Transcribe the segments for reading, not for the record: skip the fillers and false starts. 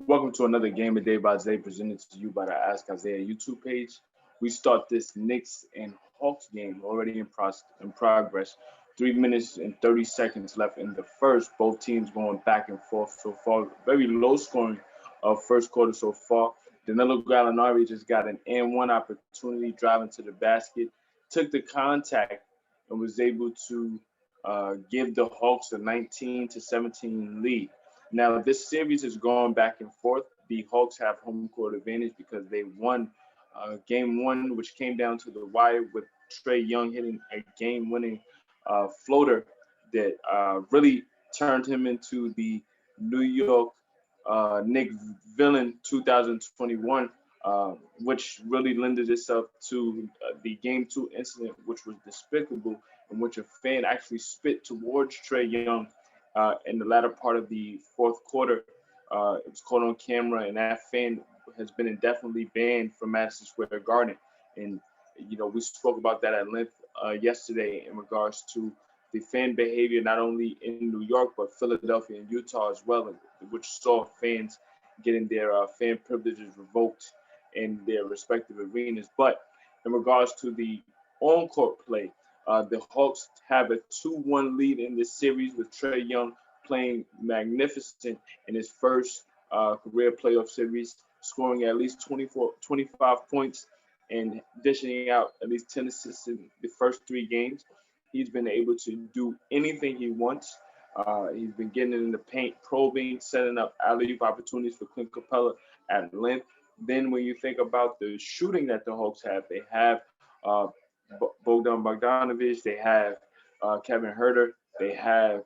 Welcome to another Game of Day by Zay presented to you by the Ask Isaiah YouTube page. We start this Knicks and Hawks game already in progress. 3 minutes and 30 seconds left in the first. Both teams going back and forth so far. Very low scoring first quarter so far. Danilo Gallinari just got an and one opportunity driving to the basket, took the contact and was able to give the Hawks a 19-17 lead. Now, this series is going back and forth. The Hawks have home court advantage because they won game one, which came down to the wire with Trey Young hitting a game winning floater that really turned him into the New York Knicks villain 2021, which really lended itself to the game two incident, which was despicable, in which a fan actually spit towards Trey Young in the latter part of the fourth quarter. It was caught on camera, and that fan has been indefinitely banned from Madison Square Garden. And we spoke about that at length yesterday in regards to the fan behavior, not only in New York but Philadelphia and Utah as well, which saw fans getting their fan privileges revoked in their respective arenas. But in regards to the on-court play, the Hawks have a 2-1 lead in this series with Trey Young playing magnificent in his first career playoff series, scoring at least 25 points and dishing out at least 10 assists in the first three games. He's been able to do anything he wants. He's been getting in the paint, probing, setting up alley-oop opportunities for Clint Capella at length. Then when you think about the shooting that the Hawks have, they have uh, Bogdan Bogdanovic, they have Kevin Herter, they have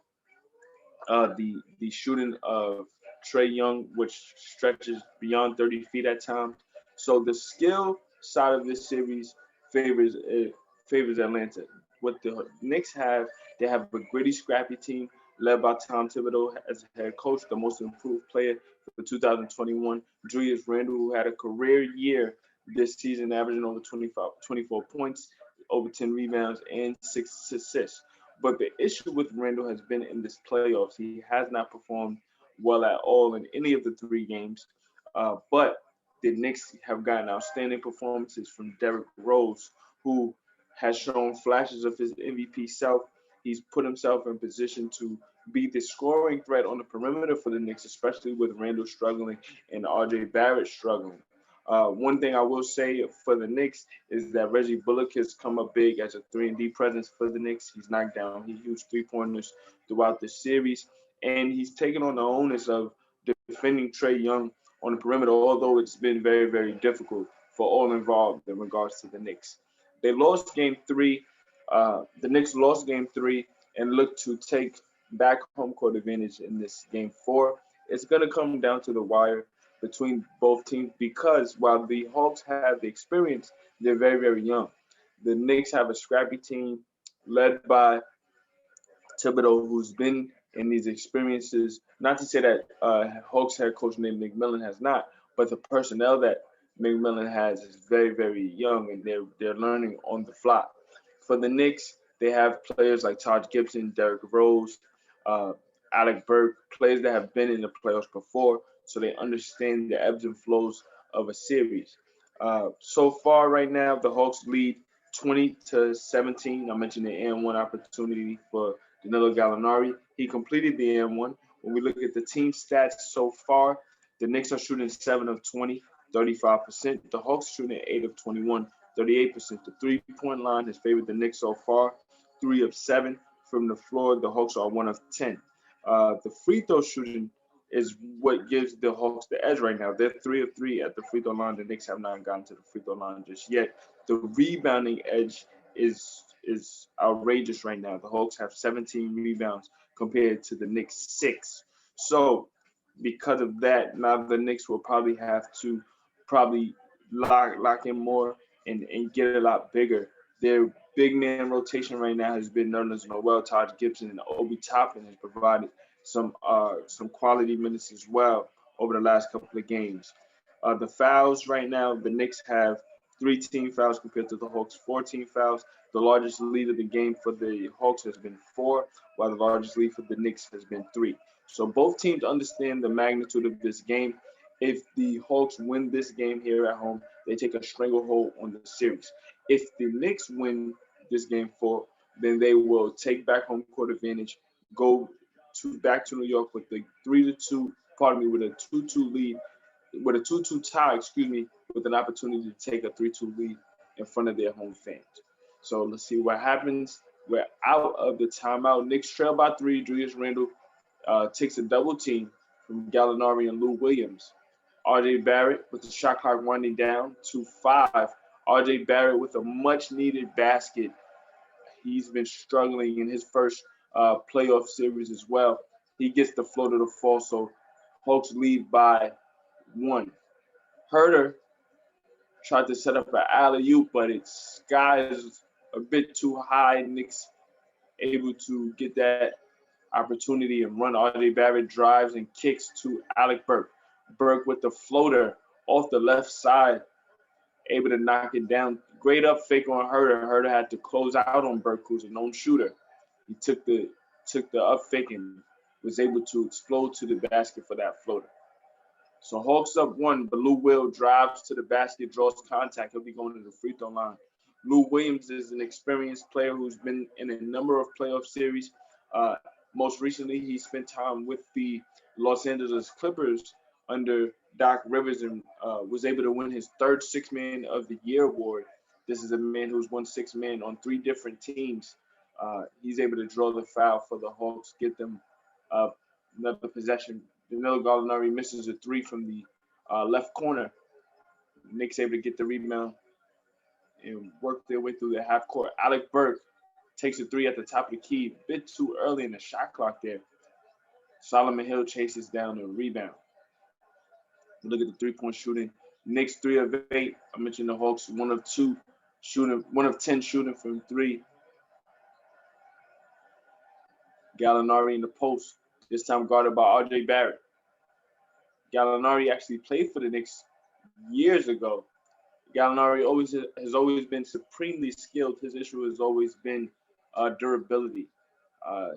the shooting of Trey Young, which stretches beyond 30 feet at times. So the skill side of this series favors Atlanta. What the Knicks have, they have a gritty, scrappy team led by Tom Thibodeau as head coach, the most improved player for 2021, Julius Randle, who had a career year this season, averaging over 24 points, over 10 rebounds, and 6 assists. But the issue with Randle has been in this playoffs. He has not performed well at all in any of the three games. But the Knicks have gotten outstanding performances from Derrick Rose, who has shown flashes of his MVP self. He's put himself in position to be the scoring threat on the perimeter for the Knicks, especially with Randle struggling and RJ Barrett struggling. One thing I will say for the Knicks is that Reggie Bullock has come up big as a 3-and-D presence for the Knicks. He's knocked down huge three-pointers throughout the series, and he's taken on the onus of defending Trey Young on the perimeter, although it's been very, very difficult for all involved in regards to the Knicks. They lost game three. The Knicks lost game three and look to take back home court advantage in this game four. It's going to come down to the wire between both teams because while the Hawks have the experience, they're very, very young. The Knicks have a scrappy team led by Thibodeau, who's been in these experiences. Not to say that Hawks head coach named McMillan has not, but the personnel that McMillan has is very, very young, and they're learning on the fly. For the Knicks, they have players like Todd Gibson, Derrick Rose, uh, Alec Burke, players that have been in the playoffs before, so they understand the ebbs and flows of a series. So far, right now, the Hawks lead 20-17. I mentioned the and one opportunity for Danilo Gallinari. He completed the and one. When we look at the team stats so far, the Knicks are shooting 7 of 20, 35%. The Hawks shooting 8 of 21, 38%. The three-point line has favored the Knicks so far, 3 of 7 from the floor. The Hawks are 1 of 10. The free throw shooting is what gives the Hawks the edge right now. They're 3 of 3 at the free throw line. The Knicks have not gotten to the free throw line just yet. The rebounding edge is outrageous right now. The Hawks have 17 rebounds compared to the Knicks 6. So because of that, now the Knicks will probably have to probably lock in more and get a lot bigger. Their big man rotation right now has been Nerlens Noel, Todd Gibson, and Obi Toppin has provided some quality minutes as well over the last couple of games. The fouls right now, the Knicks have 3 team fouls compared to the Hawks 14 fouls. The largest lead of the game for the Hawks has been 4, while the largest lead for the Knicks has been 3. So both teams understand the magnitude of this game, If the Hawks win this game here at home, they take a stranglehold on the series. If the Knicks win this game 4, then they will take back home court advantage, go to back to New York with the 3-2, pardon me, with a 2-2 lead, with a 2-2 tie, excuse me, with an opportunity to take a 3-2 lead in front of their home fans. So let's see what happens. We're out of the timeout. Knicks trail by 3. Julius Randle takes a double team from Gallinari and Lou Williams. RJ Barrett with the shot clock winding down to 5. RJ Barrett with a much needed basket. He's been struggling in his first playoff series as well. He gets the floater to fall, so Hawks lead by 1. Herter tried to set up an alley oop, but it skies a bit too high. Knicks able to get that opportunity and run. RJ Barrett drives and kicks to Alec Burke. Burke with the floater off the left side, able to knock it down. Great up fake on Herter. Herter had to close out on Burke, who's a known shooter. He took the up fake and was able to explode to the basket for that floater. So Hawks up 1, but Lou Will drives to the basket, draws contact. He'll be going to the free throw line. Lou Williams is an experienced player who's been in a number of playoff series. Most recently, he spent time with the Los Angeles Clippers under Doc Rivers and was able to win his third Six Man of the Year award. This is a man who's won Six Man on 3 different teams. He's able to draw the foul for the Hawks, get them another possession. Danilo Gallinari misses a 3 from the left corner. Knicks able to get the rebound and work their way through the half court. Alec Burke takes a 3 at the top of the key, a bit too early in the shot clock there. Solomon Hill chases down the rebound. Look at the 3-point shooting. Knicks 3 of 8. I mentioned the Hawks 1 of 2 shooting, 1 of 10 shooting from 3. Gallinari in the post, this time guarded by RJ Barrett. Gallinari actually played for the Knicks years ago. Gallinari has always been supremely skilled. His issue has always been durability.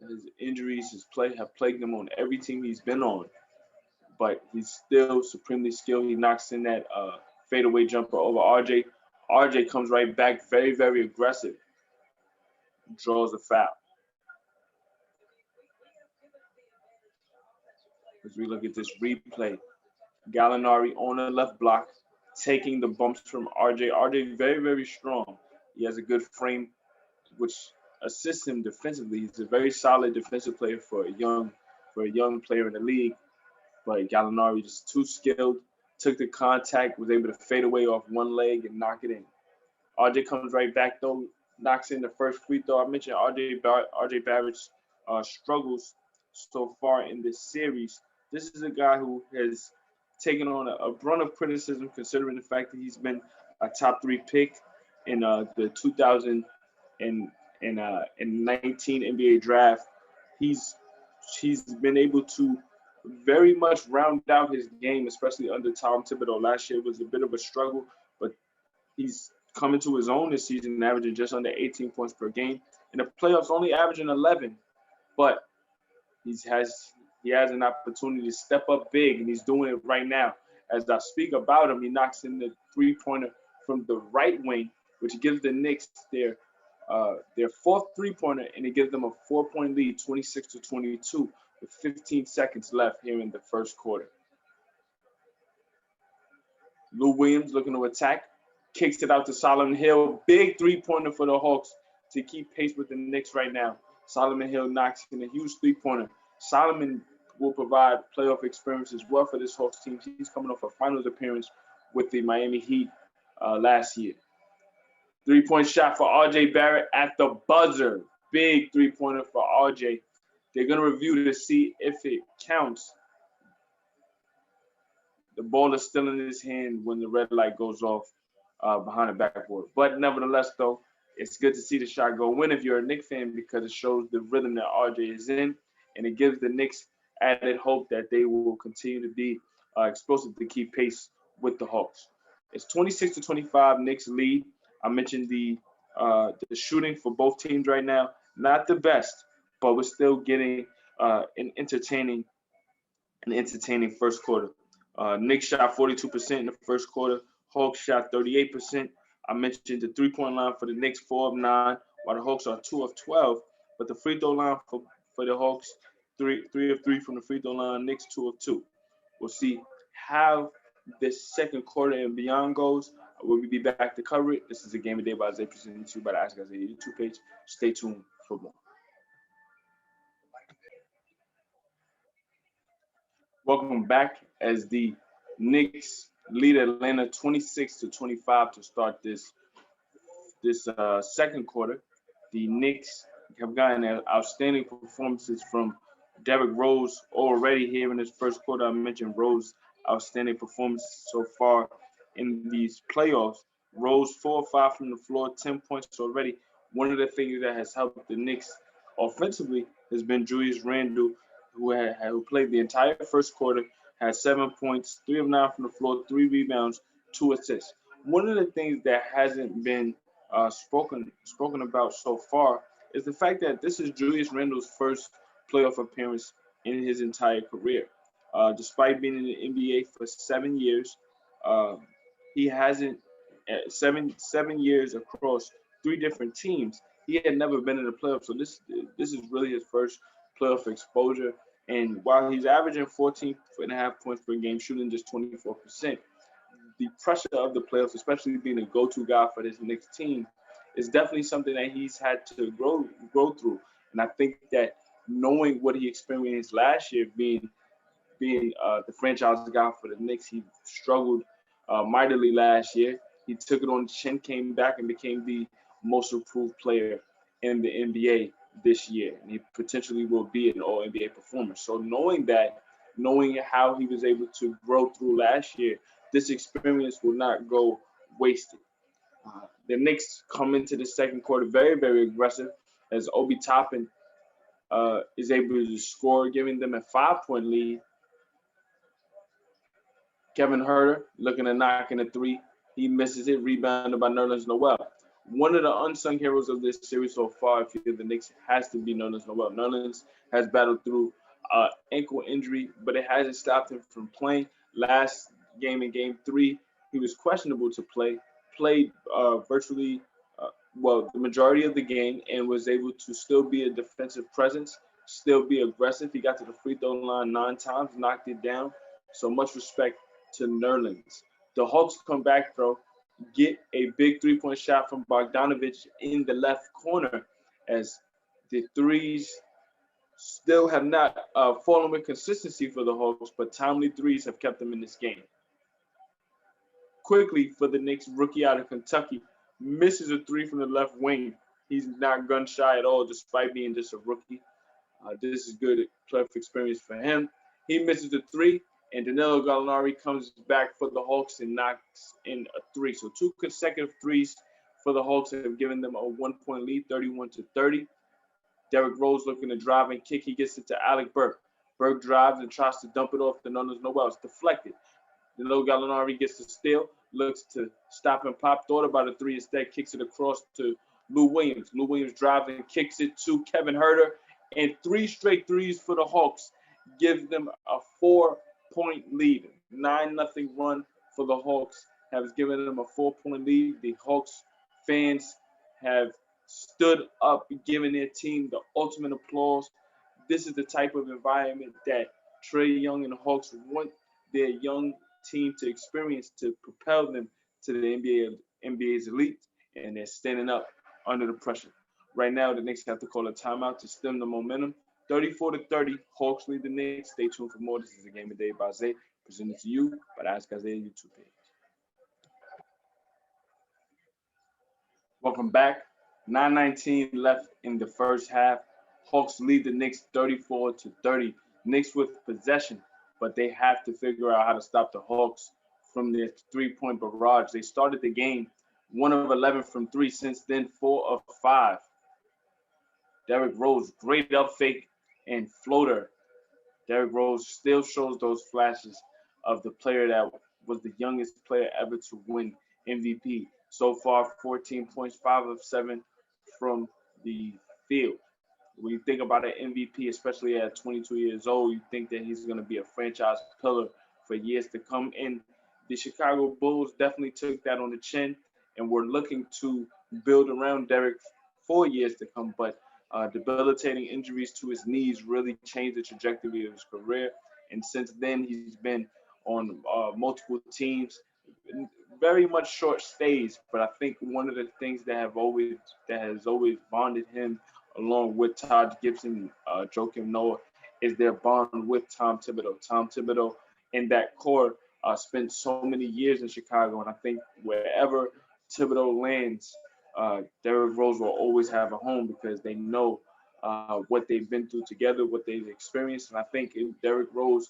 His injuries have plagued him on every team he's been on, but he's still supremely skilled. He knocks in that fadeaway jumper over RJ. RJ comes right back, very, very aggressive. Draws a foul. As we look at this replay, Gallinari on the left block, taking the bumps from RJ. RJ very, very strong. He has a good frame, which assists him defensively. He's a very solid defensive player for a young player in the league. But Gallinari just too skilled. Took the contact, was able to fade away off one leg and knock it in. RJ comes right back though, knocks in the first free throw. I mentioned RJ Barrett's struggles so far in this series. This is a guy who has taken on a brunt of criticism, considering the fact that he's been a top 3 pick in the 2019 NBA draft. He's been able to very much round out his game, especially under Tom Thibodeau. Last year was a bit of a struggle, but he's coming to his own this season, averaging just under 18 points per game. In the playoffs, only averaging 11, but he has an opportunity to step up big, and he's doing it right now. As I speak about him, he knocks in the 3-pointer from the right wing, which gives the Knicks their 4th 3-pointer, and it gives them a 4-point lead, 26-22, with 15 seconds left here in the first quarter. Lou Williams looking to attack, kicks it out to Solomon Hill. Big 3-pointer for the Hawks to keep pace with the Knicks right now. Solomon Hill knocks in a huge 3-pointer. Solomon will provide playoff experience as well for this Hawks team. He's coming off a finals appearance with the Miami Heat last year. 3-point shot for RJ Barrett at the buzzer. Big 3-pointer for RJ. They're going to review to see if it counts. The ball is still in his hand when the red light goes off behind the backboard. But nevertheless, though, it's good to see the shot go in if you're a Knicks fan, because it shows the rhythm that RJ is in, and it gives the Knicks added hope that they will continue to be explosive to keep pace with the Hawks. It's 26-25, Knicks lead. I mentioned the shooting for both teams right now. Not the best, but we're still getting an entertaining first quarter. Knicks shot 42% in the first quarter. Hawks shot 38%. I mentioned the three-point line for the Knicks, 4 of 9, while the Hawks are 2 of 12. But the free throw line for the Hawks, 3 of 3 from the free throw line. Knicks 2 of 2. We'll see how this second quarter and beyond goes. We'll be back to cover it. This is a Game of Day by Zay, presented to you by the Ask Isaiah YouTube page. Stay tuned for more. Welcome back as the Knicks lead Atlanta 26-25 to start this second quarter. The Knicks have gotten outstanding performances from Derrick Rose already here in his first quarter. I mentioned Rose outstanding performance so far in these playoffs. Rose 4 or 5 from the floor, 10 points already. One of the things that has helped the Knicks offensively has been Julius Randle, who played the entire first quarter, had 7 points, 3 of 9 from the floor, 3 rebounds, 2 assists. One of the things that hasn't been spoken about so far is the fact that this is Julius Randle's first playoff appearance in his entire career. Despite being in the NBA for 7 years, uh, he hasn't 7 years across 3 different teams. He had never been in the playoffs, so this is really his first playoff exposure. And while he's averaging 14.5 points per game, shooting just 24%, the pressure of the playoffs, especially being a go-to guy for this Knicks team, is definitely something that he's had to grow through. And I think that knowing what he experienced last year, being the franchise guy for the Knicks, he struggled mightily last year. He took it on the chin, came back, and became the most improved player in the NBA this year. And he potentially will be an All NBA performer. So knowing how he was able to grow through last year, this experience will not go wasted. The Knicks come into the second quarter very, very aggressive as Obi Toppin is able to score, giving them a 5-point lead. Kevin Herter looking to knock in a three. He misses it, rebounded by Nerlens Noel. One of the unsung heroes of this series so far, if you're the Knicks, has to be Nerlens Noel. Nerlens has battled through ankle injury, but it hasn't stopped him from playing. Last game in Game 3, he was questionable to play, played virtually, the majority of the game, and was able to still be a defensive presence, still be aggressive. He got to the free throw line 9 times, knocked it down. So much respect to Nerlens. The Hawks come back, though, get a big three-point shot from Bogdanovich in the left corner as the threes still have not fallen with consistency for the Hawks, but timely threes have kept them in this game. Quickly for the Knicks, rookie out of Kentucky, misses a three from the left wing. He's not gun shy at all, despite being just a rookie. This is good playoff experience for him. He misses a three, and Danilo Gallinari comes back for the Hawks and knocks in a three. So 2 consecutive threes for the Hawks have given them a 1-point lead, 31-30. Derrick Rose looking to drive and kick. He gets it to Alec Burke. Burke drives and tries to dump it off to Nerlens Noel. It's deflected. Danilo Gallinari gets the steal, looks to stop and pop, thought about a three instead, kicks it across to Lou Williams. Lou Williams drives and kicks it to Kevin Herter, and 3 straight threes for the Hawks gives them a 4-point lead. 9-0 run for the Hawks has given them a 4-point lead. The Hawks fans have stood up, giving their team the ultimate applause. This is the type of environment that Trae Young and the Hawks want their young team to experience to propel them to the NBA's elite, and they're standing up under the pressure. Right now, the Knicks have to call a timeout to stem the momentum. 34-30, Hawks lead the Knicks. Stay tuned for more. This is a Game of Day by Zay, presented to you by the Ask Isaiah YouTube page. Welcome back. 9:19 left in the first half. Hawks lead the Knicks 34-30. Knicks with possession, but they have to figure out how to stop the Hawks from their three-point barrage. They started the game 1 of 11 from 3, since then 4 of 5. Derrick Rose, great up fake and floater. Derrick Rose still shows those flashes of the player that was the youngest player ever to win MVP. So far, 14 points, 5 of 7 from the field. When you think about an MVP, especially at 22 years old, you think that he's going to be a franchise pillar for years to come. And the Chicago Bulls definitely took that on the chin and were looking to build around Derek for years to come. But debilitating injuries to his knees really changed the trajectory of his career. And since then, he's been on multiple teams, very much short stays. But I think one of the things that has always bonded him, along with Todd Gibson, Joakim Noah, is their bond with Tom Thibodeau. Tom Thibodeau and that core spent so many years in Chicago, and I think wherever Thibodeau lands, Derrick Rose will always have a home because they know what they've been through together, what they've experienced. And I think Derrick Rose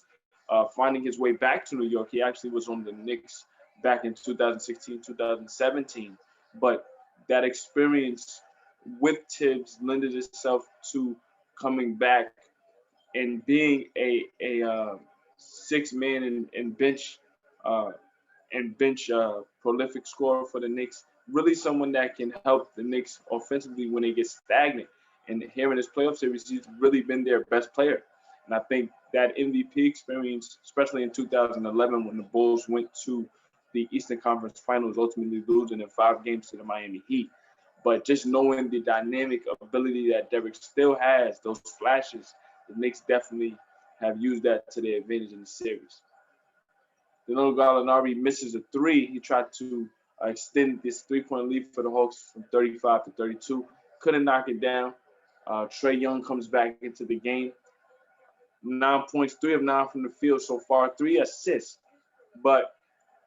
finding his way back to New York, he actually was on the Knicks back in 2016, 2017. But that experience with Tibbs lended itself to coming back and being a six man and uh, bench prolific scorer for the Knicks. Really, someone that can help the Knicks offensively when they get stagnant. And here in this playoff series, he's really been their best player. And I think that MVP experience, especially in 2011 when the Bulls went to the Eastern Conference Finals, ultimately losing in 5 games to the Miami Heat. But just knowing the dynamic ability that Derek still has, those flashes, the Knicks definitely have used that to their advantage in the series. Danilo Gallinari misses a three. He tried to extend this three-point lead for the Hawks from 35 to 32. Couldn't knock it down. Trae Young comes back into the game. 9 points, 3 of 9 from the field so far, 3 assists. But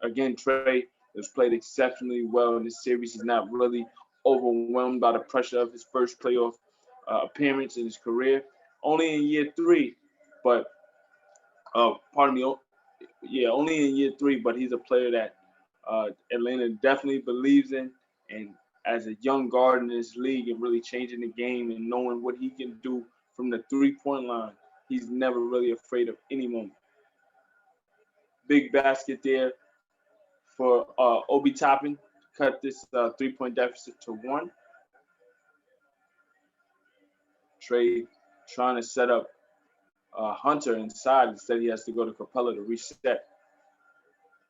again, Trae has played exceptionally well in this series. He's not really overwhelmed by the pressure of his first playoff appearance in his career. Only in year 3, but pardon me, only in year 3. But he's a player that Atlanta definitely believes in, and as a young guard in this league and really changing the game and knowing what he can do from the three-point line, he's never really afraid of any moment. Big basket there for Obi Toppin, cut this three-point deficit to 1. Trae trying to set up Hunter inside. Instead, he has to go to Capella to reset.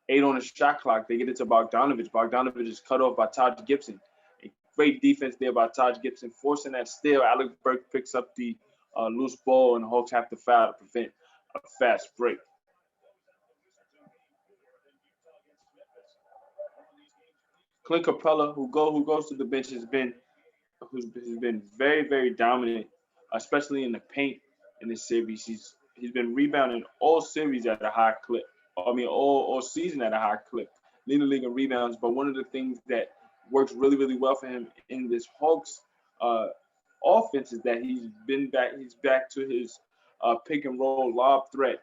8 on the shot clock. They get it to Bogdanovich. Bogdanovich is cut off by Taj Gibson. A great defense there by Taj Gibson, forcing that steal. Alec Burke picks up the loose ball, and the Hawks have to foul to prevent a fast break. Clint Capella, who goes to the bench, has been very, very dominant, especially in the paint in this series. He's been rebounding all series at a high clip. I mean, all season at a high clip, leading the league in rebounds. But one of the things that works really, really well for him in this Hawks offense is that he's back to his pick and roll lob threat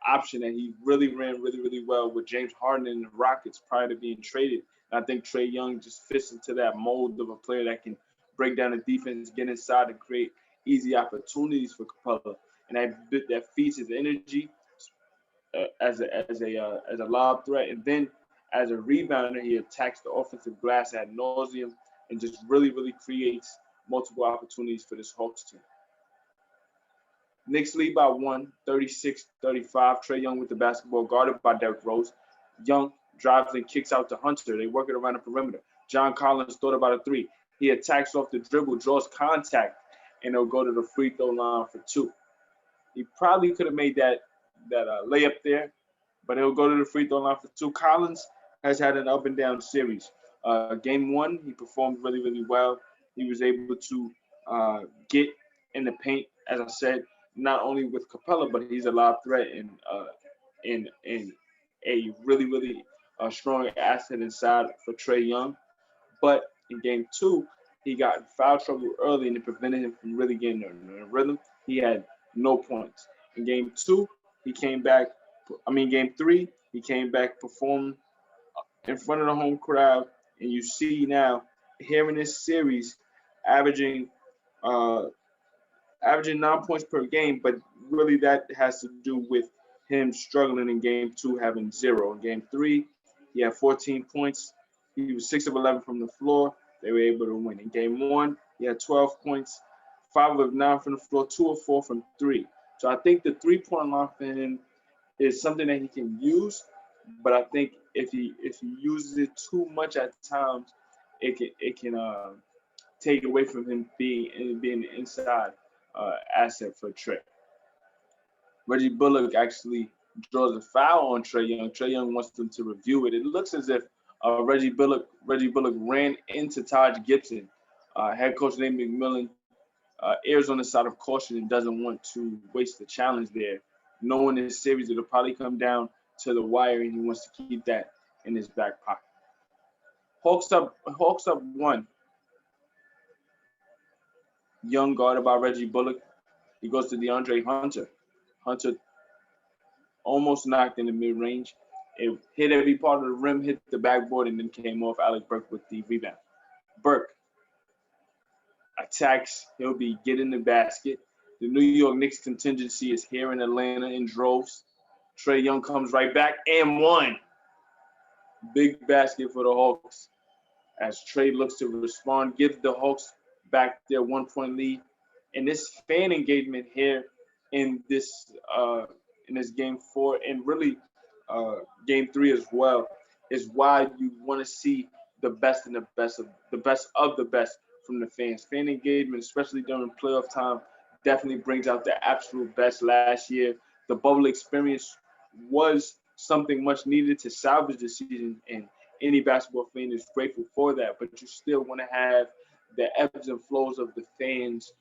option that he really ran really, really well with James Harden and the Rockets prior to being traded. And I think Trae Young just fits into that mold of a player that can break down the defense, get inside, and create easy opportunities for Capella. And that feeds his energy as a lob threat, and then as a rebounder, he attacks the offensive glass ad nauseum and just really, really creates multiple opportunities for this Hawks team. Knicks lead by 1, 36-35. Trae Young with the basketball, guarded by Derrick Rose. Young drives and kicks out to Hunter. They work it around the perimeter. John Collins thought about a 3. He attacks off the dribble, draws contact, and they'll go to the free throw line for 2. He probably could have made that layup there, but he'll go to the free throw line for 2. Collins has had an up and down series. Game 1, he performed really, really well. He was able to get in the paint, as I said, not only with Capella, but he's a lob threat and a really, really strong asset inside for Trae Young. But in Game 2, he got in foul trouble early, and it prevented him from really getting in rhythm. He had no points. In Game 2, he came back. Game 3, he came back, performed in front of the home crowd, and you see now here in this series, averaging 9 points per game, but really that has to do with him struggling in Game 2, having 0. In Game 3, he had 14 points. He was 6 of 11 from the floor. They were able to win. In Game 1, he had 12 points, 5 of 9 from the floor, 2 of 4 from 3. So I think the three-point line for him is something that he can use, but I think if he uses it too much at times, it can take away from him being an inside asset for Trey. Reggie Bullock actually draws a foul on Trey Young. Trey Young wants them to review it. It looks as if Reggie Bullock ran into Taj Gibson. Head coach Nate McMillan errs on the side of caution and doesn't want to waste the challenge there. Knowing this series, it'll probably come down to the wire, and he wants to keep that in his back pocket. Hawks up one. Young guarded by Reggie Bullock. He goes to DeAndre Hunter. Hunter almost knocked in the mid-range. It hit every part of the rim, hit the backboard, and then came off. Alec Burke with the rebound. Burke attacks. He'll be getting the basket. The New York Knicks contingency is here in Atlanta in droves. Trey Young comes right back and one. Big basket for the Hawks as Trey looks to respond, gives the Hawks back their 1-point lead. And this fan engagement here in this game 4 and really game 3 as well is why you want to see the best and the best of the best from the fans. Fan engagement, especially during playoff time, definitely brings out the absolute best. Last year, the bubble experience was something much needed to salvage the season, and any basketball fan is grateful for that. But you still want to have the ebbs and flows of the fans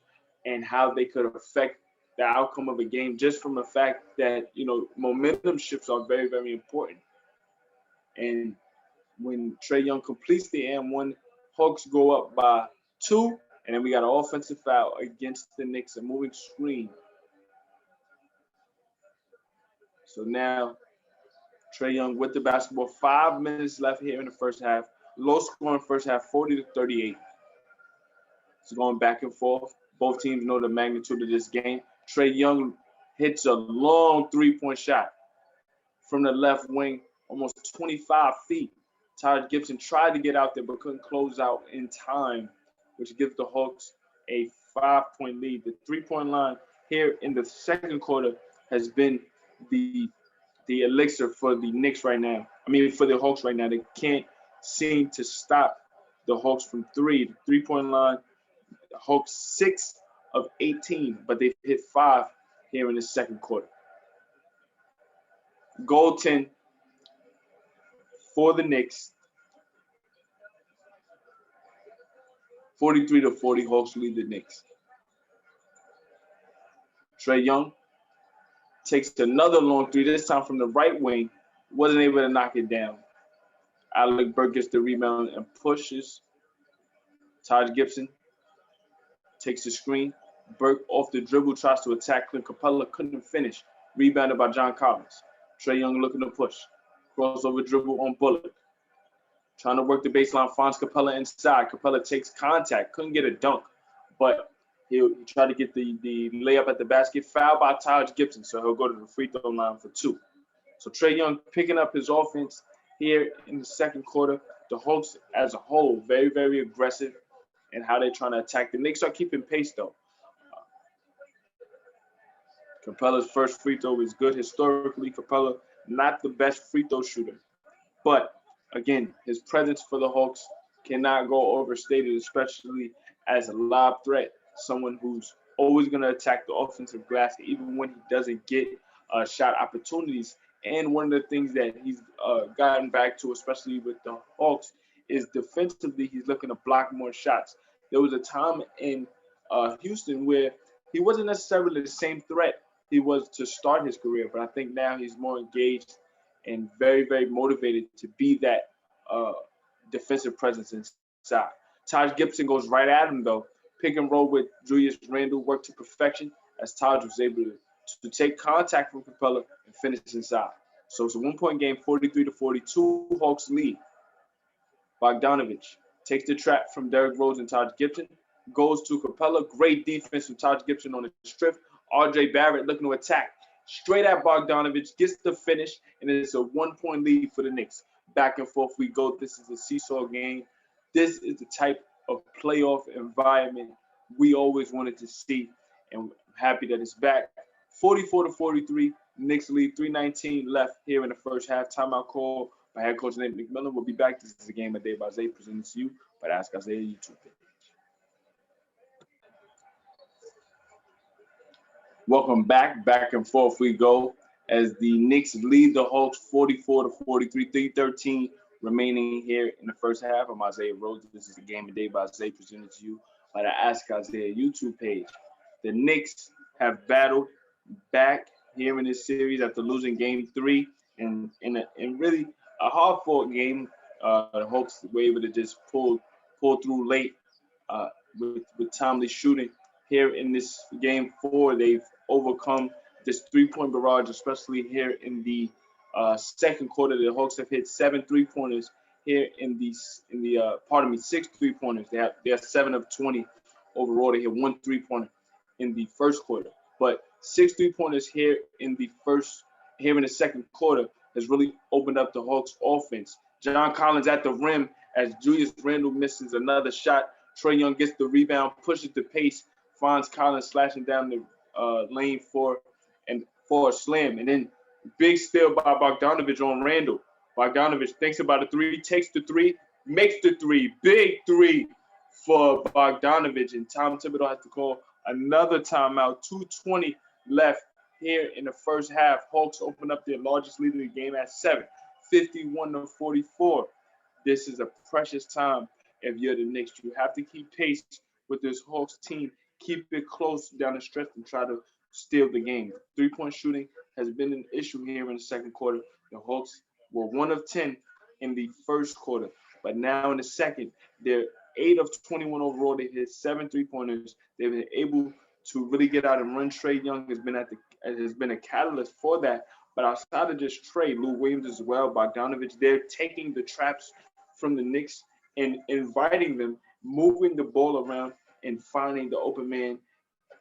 and how they could affect the outcome of a game, just from the fact that, momentum shifts are very, very important. And when Trey Young completes the and one, Hawks go up by 2, and then we got an offensive foul against the Knicks, a moving screen. So now Trey Young with the basketball. 5 minutes left here in the first half. Low scoring first half, 40-38. It's going back and forth. Both teams know the magnitude of this game. Trey Young hits a long three-point shot from the left wing, almost 25 feet. Taj Gibson tried to get out there but couldn't close out in time, which gives the Hawks a 5-point lead. The three-point line here in the second quarter has been the elixir for the Knicks right now. For the Hawks right now. They can't seem to stop the Hawks from three. The three-point line, the Hawks 6 of 18, but they've hit 5 here in the second quarter. Goaltend for the Knicks. 43-40, Hawks lead the Knicks. Trey Young takes another long three, this time from the right wing. Wasn't able to knock it down. Alec Burke gets the rebound and pushes. Taj Gibson takes the screen. Burke off the dribble, tries to attack Clint Capella, couldn't finish. Rebounded by John Collins. Trey Young looking to push. Crossover dribble on Bullock. Trying to work the baseline, finds Capella inside. Capella takes contact, couldn't get a dunk, but he tried to get the layup at the basket. Fouled by Taj Gibson, so he'll go to the free throw line for 2. So Trey Young picking up his offense here in the second quarter. The Hawks as a whole, very, very aggressive in how they're trying to attack. The Knicks are keeping pace, though. Capella's first free throw is good. Historically, Capella, not the best free throw shooter. But, again, his presence for the Hawks cannot go overstated, especially as a lob threat, someone who's always going to attack the offensive glass, even when he doesn't get shot opportunities. And one of the things that he's gotten back to, especially with the Hawks, is defensively he's looking to block more shots. There was a time in Houston where he wasn't necessarily the same threat he was to start his career, but I think now he's more engaged and very, very motivated to be that defensive presence inside. Taj Gibson goes right at him, though. Pick and roll with Julius Randle worked to perfection as Taj was able to take contact from Capella and finish inside. So it's a 1-point game, 43-42, Hawks lead. Bogdanovich takes the trap from Derrick Rose and Taj Gibson, goes to Capella. Great defense from Taj Gibson on the strip. R.J. Barrett looking to attack. Straight at Bogdanovich, gets the finish, and it's a 1-point lead for the Knicks. Back and forth we go. This is a seesaw game. This is the type of playoff environment we always wanted to see, and I'm happy that it's back. 44-43, Knicks lead 3:19 left here in the first half. Timeout call by head coach Nate McMillan. We'll be back. This is a game of day by Zay presented to you by the Ask Isaiah YouTube page. Welcome back. Back and forth we go as the Knicks lead the Hawks 44-43, 3:13 remaining here in the first half. I'm Isaiah Rhodes. This is the game of day by Isaiah presented to you by the Ask Isaiah YouTube page. The Knicks have battled back here in this series after losing Game 3 in really a hard-fought game. The Hawks were able to just pull through late with timely shooting. Here in this Game 4, they've overcome this three-point barrage, especially here in the second quarter. The Hawks have hit 7 3-pointers here in the 6 3-pointers. They are 7 of 20 overall. They hit 1 3-pointer in the first quarter, but 6 3-pointers here in the second quarter has really opened up the Hawks offense. John Collins at the rim as Julius Randle misses another shot. Trae Young gets the rebound, pushes the pace, finds Collins slashing down the lane for a slam, and then big steal by Bogdanovich on Randle. Bogdanovich thinks about a three, takes the three, makes the three, big three for Bogdanovich, and Tom Thibodeau has to call another timeout. 2:20 left here in the first half. Hawks open up their largest lead of the game at 7, 51-44. This is a precious time if you're the Knicks. You have to keep pace with this Hawks team. Keep it close down the stretch and try to steal the game. Three-point shooting has been an issue here in the second quarter. The Hawks were 1 of 10 in the first quarter, but now in the second, they're 8 of 21 overall. They hit 7 3-pointers. They've been able to really get out and run. Trae Young has been a catalyst for that. But outside of just Trae, Lou Williams as well, Bogdanovich, they're taking the traps from the Knicks and inviting them, moving the ball around and finding the open man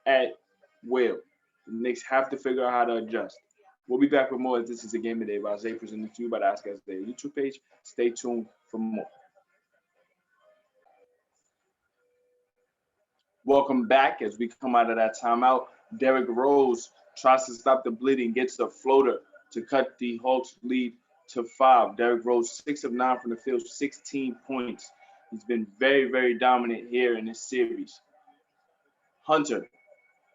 at will. The Knicks have to figure out how to adjust. We'll be back with more as this is a game today by Isaiah presented to you by the Ask Isaiah YouTube page. Stay tuned for more. Welcome back as we come out of that timeout. Derrick Rose tries to stop the bleeding, gets a floater to cut the Hawks lead to 5. Derrick Rose, 6 of 9 from the field, 16 points. He's been very, very dominant here in this series. Hunter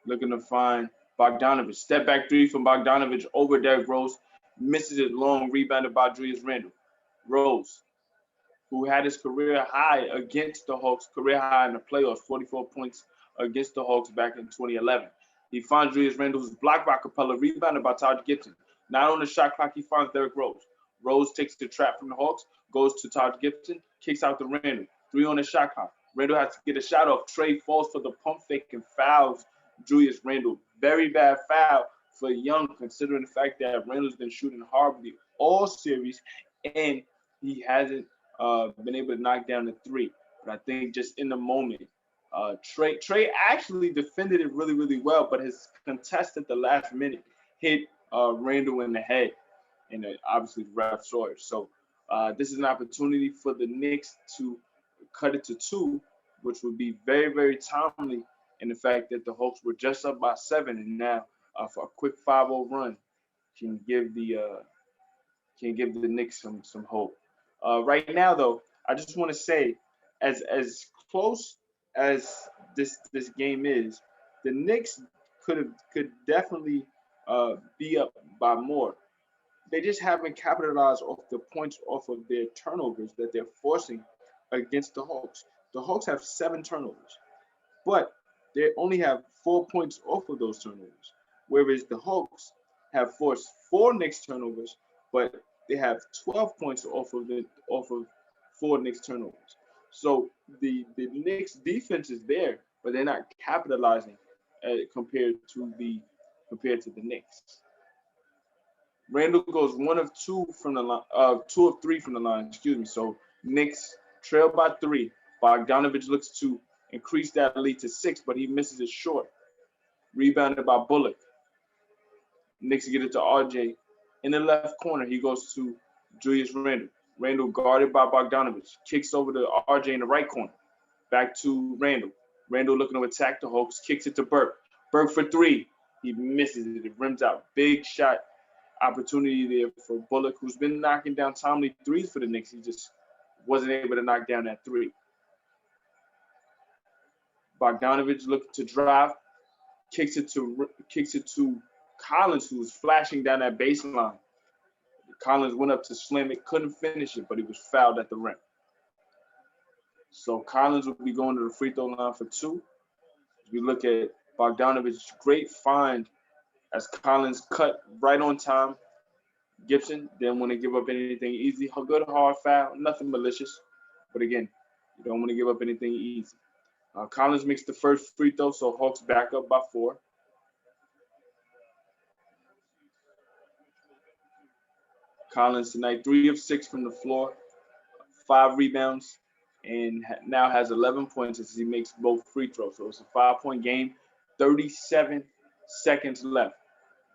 looking to find Bogdanovich. Step back three from Bogdanovich over Derrick Rose. Misses it long, rebounded by Julius Randle. Rose, who had his career high against the Hawks, career high in the playoffs, 44 points against the Hawks back in 2011. He finds Julius Randle, who's blocked by Capella, rebounded by Taj Gibson. Not on the shot clock, he finds Derrick Rose. Rose takes the trap from the Hawks, goes to Taj Gibson, kicks out to Randle. 3 on the shot clock. Randle has to get a shot off. Trae falls for the pump fake and fouls Julius Randle. Very bad foul for Young, considering the fact that Randle's been shooting horribly all series, and he hasn't been able to knock down the 3. But I think just in the moment, Trae actually defended it really, really well, but his contest at the last minute hit Randle in the head, and obviously the ref saw it. So this is an opportunity for the Knicks to cut it to 2, which would be very, very timely in the fact that the Hawks were just up by 7, and now for a quick 5-0 run can give the Knicks some hope. Right now, though, I just want to say, as close as this game is, the Knicks could definitely be up by more. They just haven't capitalized off the points off of their turnovers that they're forcing against the Hawks. The Hawks have 7 turnovers, but they only have 4 points off of those turnovers, whereas the Hawks have forced 4 Knicks turnovers, but they have 12 points off of 4 Knicks turnovers. So the Knicks defense is there, but they're not capitalizing compared to the Knicks. Randle goes 1 of 2 from the line, 2 of 3 from the line. So Knicks trail by 3. Bogdanovich looks to increase that lead to 6, but he misses it short. Rebounded by Bullock. Knicks get it to RJ. In the left corner, he goes to Julius Randle. Randle guarded by Bogdanovich. Kicks over to RJ in the right corner. Back to Randle. Randle looking to attack the Hawks. Kicks it to Burke. Burke for 3. He misses it. It rims out. Big shot Opportunity there for Bullock, who's been knocking down timely threes for the Knicks. He just wasn't able to knock down that three. Bogdanovich looking to drive, kicks it to Collins, who's flashing down that baseline. Collins went up to slam it, couldn't finish it, but he was fouled at the rim. So Collins will be going to the free throw line for two. As we look at Bogdanovich's great find as Collins cut right on time. Gibson didn't want to give up anything easy. A good hard foul, nothing malicious. But again, you don't want to give up anything easy. Collins makes the first free throw, so Hawks back up by 4. Collins tonight 3 of 6 from the floor, 5 rebounds, and now has 11 points as he makes both free throws. So it's a 5-point game, 37 seconds left.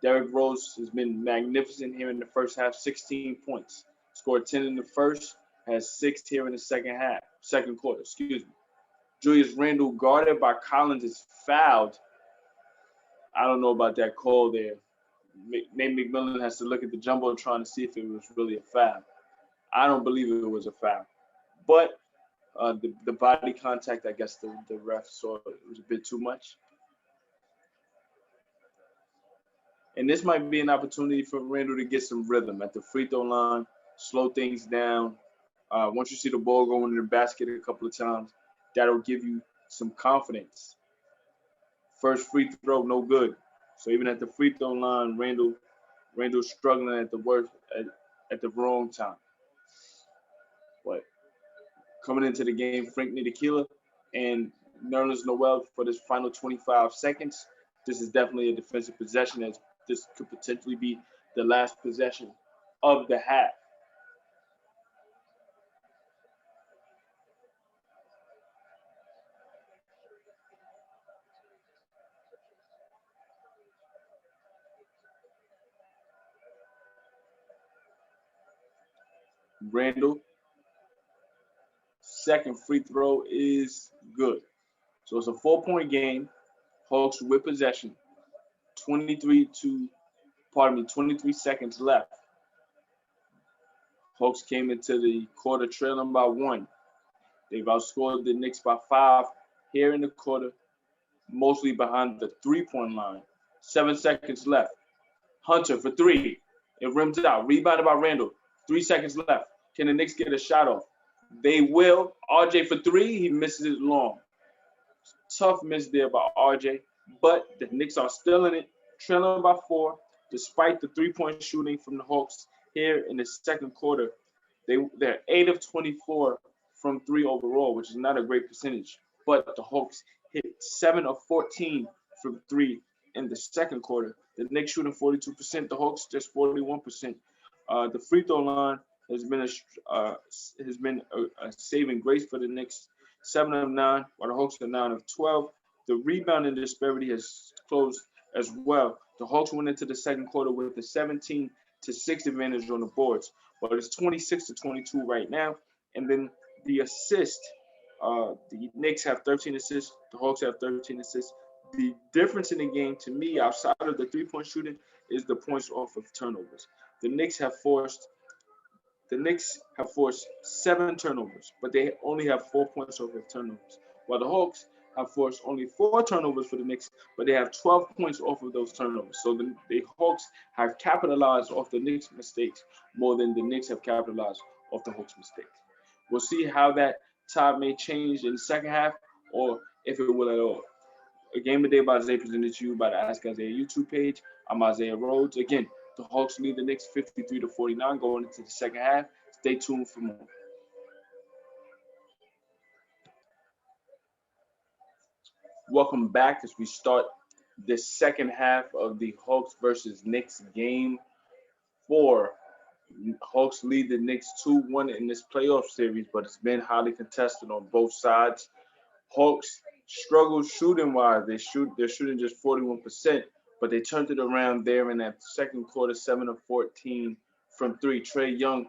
Derrick Rose has been magnificent here in the first half, 16 points. Scored 10 in the first, has 6 here in the second quarter. Julius Randle, guarded by Collins, is fouled. I don't know about that call there. Nate McMillan has to look at the jumbotron to see if it was really a foul. I don't believe it was a foul. But the body contact, I guess the ref saw it was a bit too much. And this might be an opportunity for Randle to get some rhythm at the free throw line, slow things down. Once you see the ball go into the basket a couple of times, that'll give you some confidence. First free throw, no good. So even at the free throw line, Randle's struggling at the wrong time. But coming into the game, Frank Ntilikina and Nerlens Noel for this final 25 seconds. This is definitely a defensive possession, as this could potentially be the last possession of the half. Randle, second free throw is good. So it's a 4-point game. Hawks with possession. 23 seconds left. Hawks came into the quarter trailing by 1. They've outscored the Knicks by 5 here in the quarter, mostly behind the 3-point line. 7 seconds left. Hunter for 3. It rims out. Rebounded by Randle. 3 seconds left. Can the Knicks get a shot off? They will. RJ for 3. He misses it long. Tough miss there by RJ. But the Knicks are still in it, trailing by 4, despite the 3-point shooting from the Hawks here in the second quarter. They're 8 of 24 from 3 overall, which is not a great percentage. But the Hawks hit 7 of 14 from 3 in the second quarter. The Knicks shooting 42%, the Hawks just 41%. The free throw line has been a saving grace for the Knicks. 7 of 9, while the Hawks are 9 of 12. The rebounding disparity has closed as well. The Hawks went into the second quarter with a 17-6 advantage on the boards, but it's 26-22 right now. And then the assist, the Knicks have 13 assists, the Hawks have 13 assists. The difference in the game, to me, outside of the 3-point shooting, is the points off of turnovers. The Knicks have forced 7 turnovers, but they only have 4 points off of turnovers. While the Hawks have forced only 4 turnovers for the Knicks, but they have 12 points off of those turnovers. So the Hawks have capitalized off the Knicks' mistakes more than the Knicks have capitalized off the Hawks' mistakes. We'll see how that tide may change in the second half, or if it will at all. A Game of the Day by Isaiah presented to you by the Ask Isaiah YouTube page. I'm Isaiah Rhodes. Again, the Hawks lead the Knicks 53-49 going into the second half. Stay tuned for more. Welcome back as we start the second half of the Hawks versus Knicks game 4. Hawks lead the Knicks 2-1 in this playoff series, but it's been highly contested on both sides. Hawks struggled shooting-wise. They're shooting just 41%, but they turned it around there in that second quarter, 7 of 14 from 3. Trae Young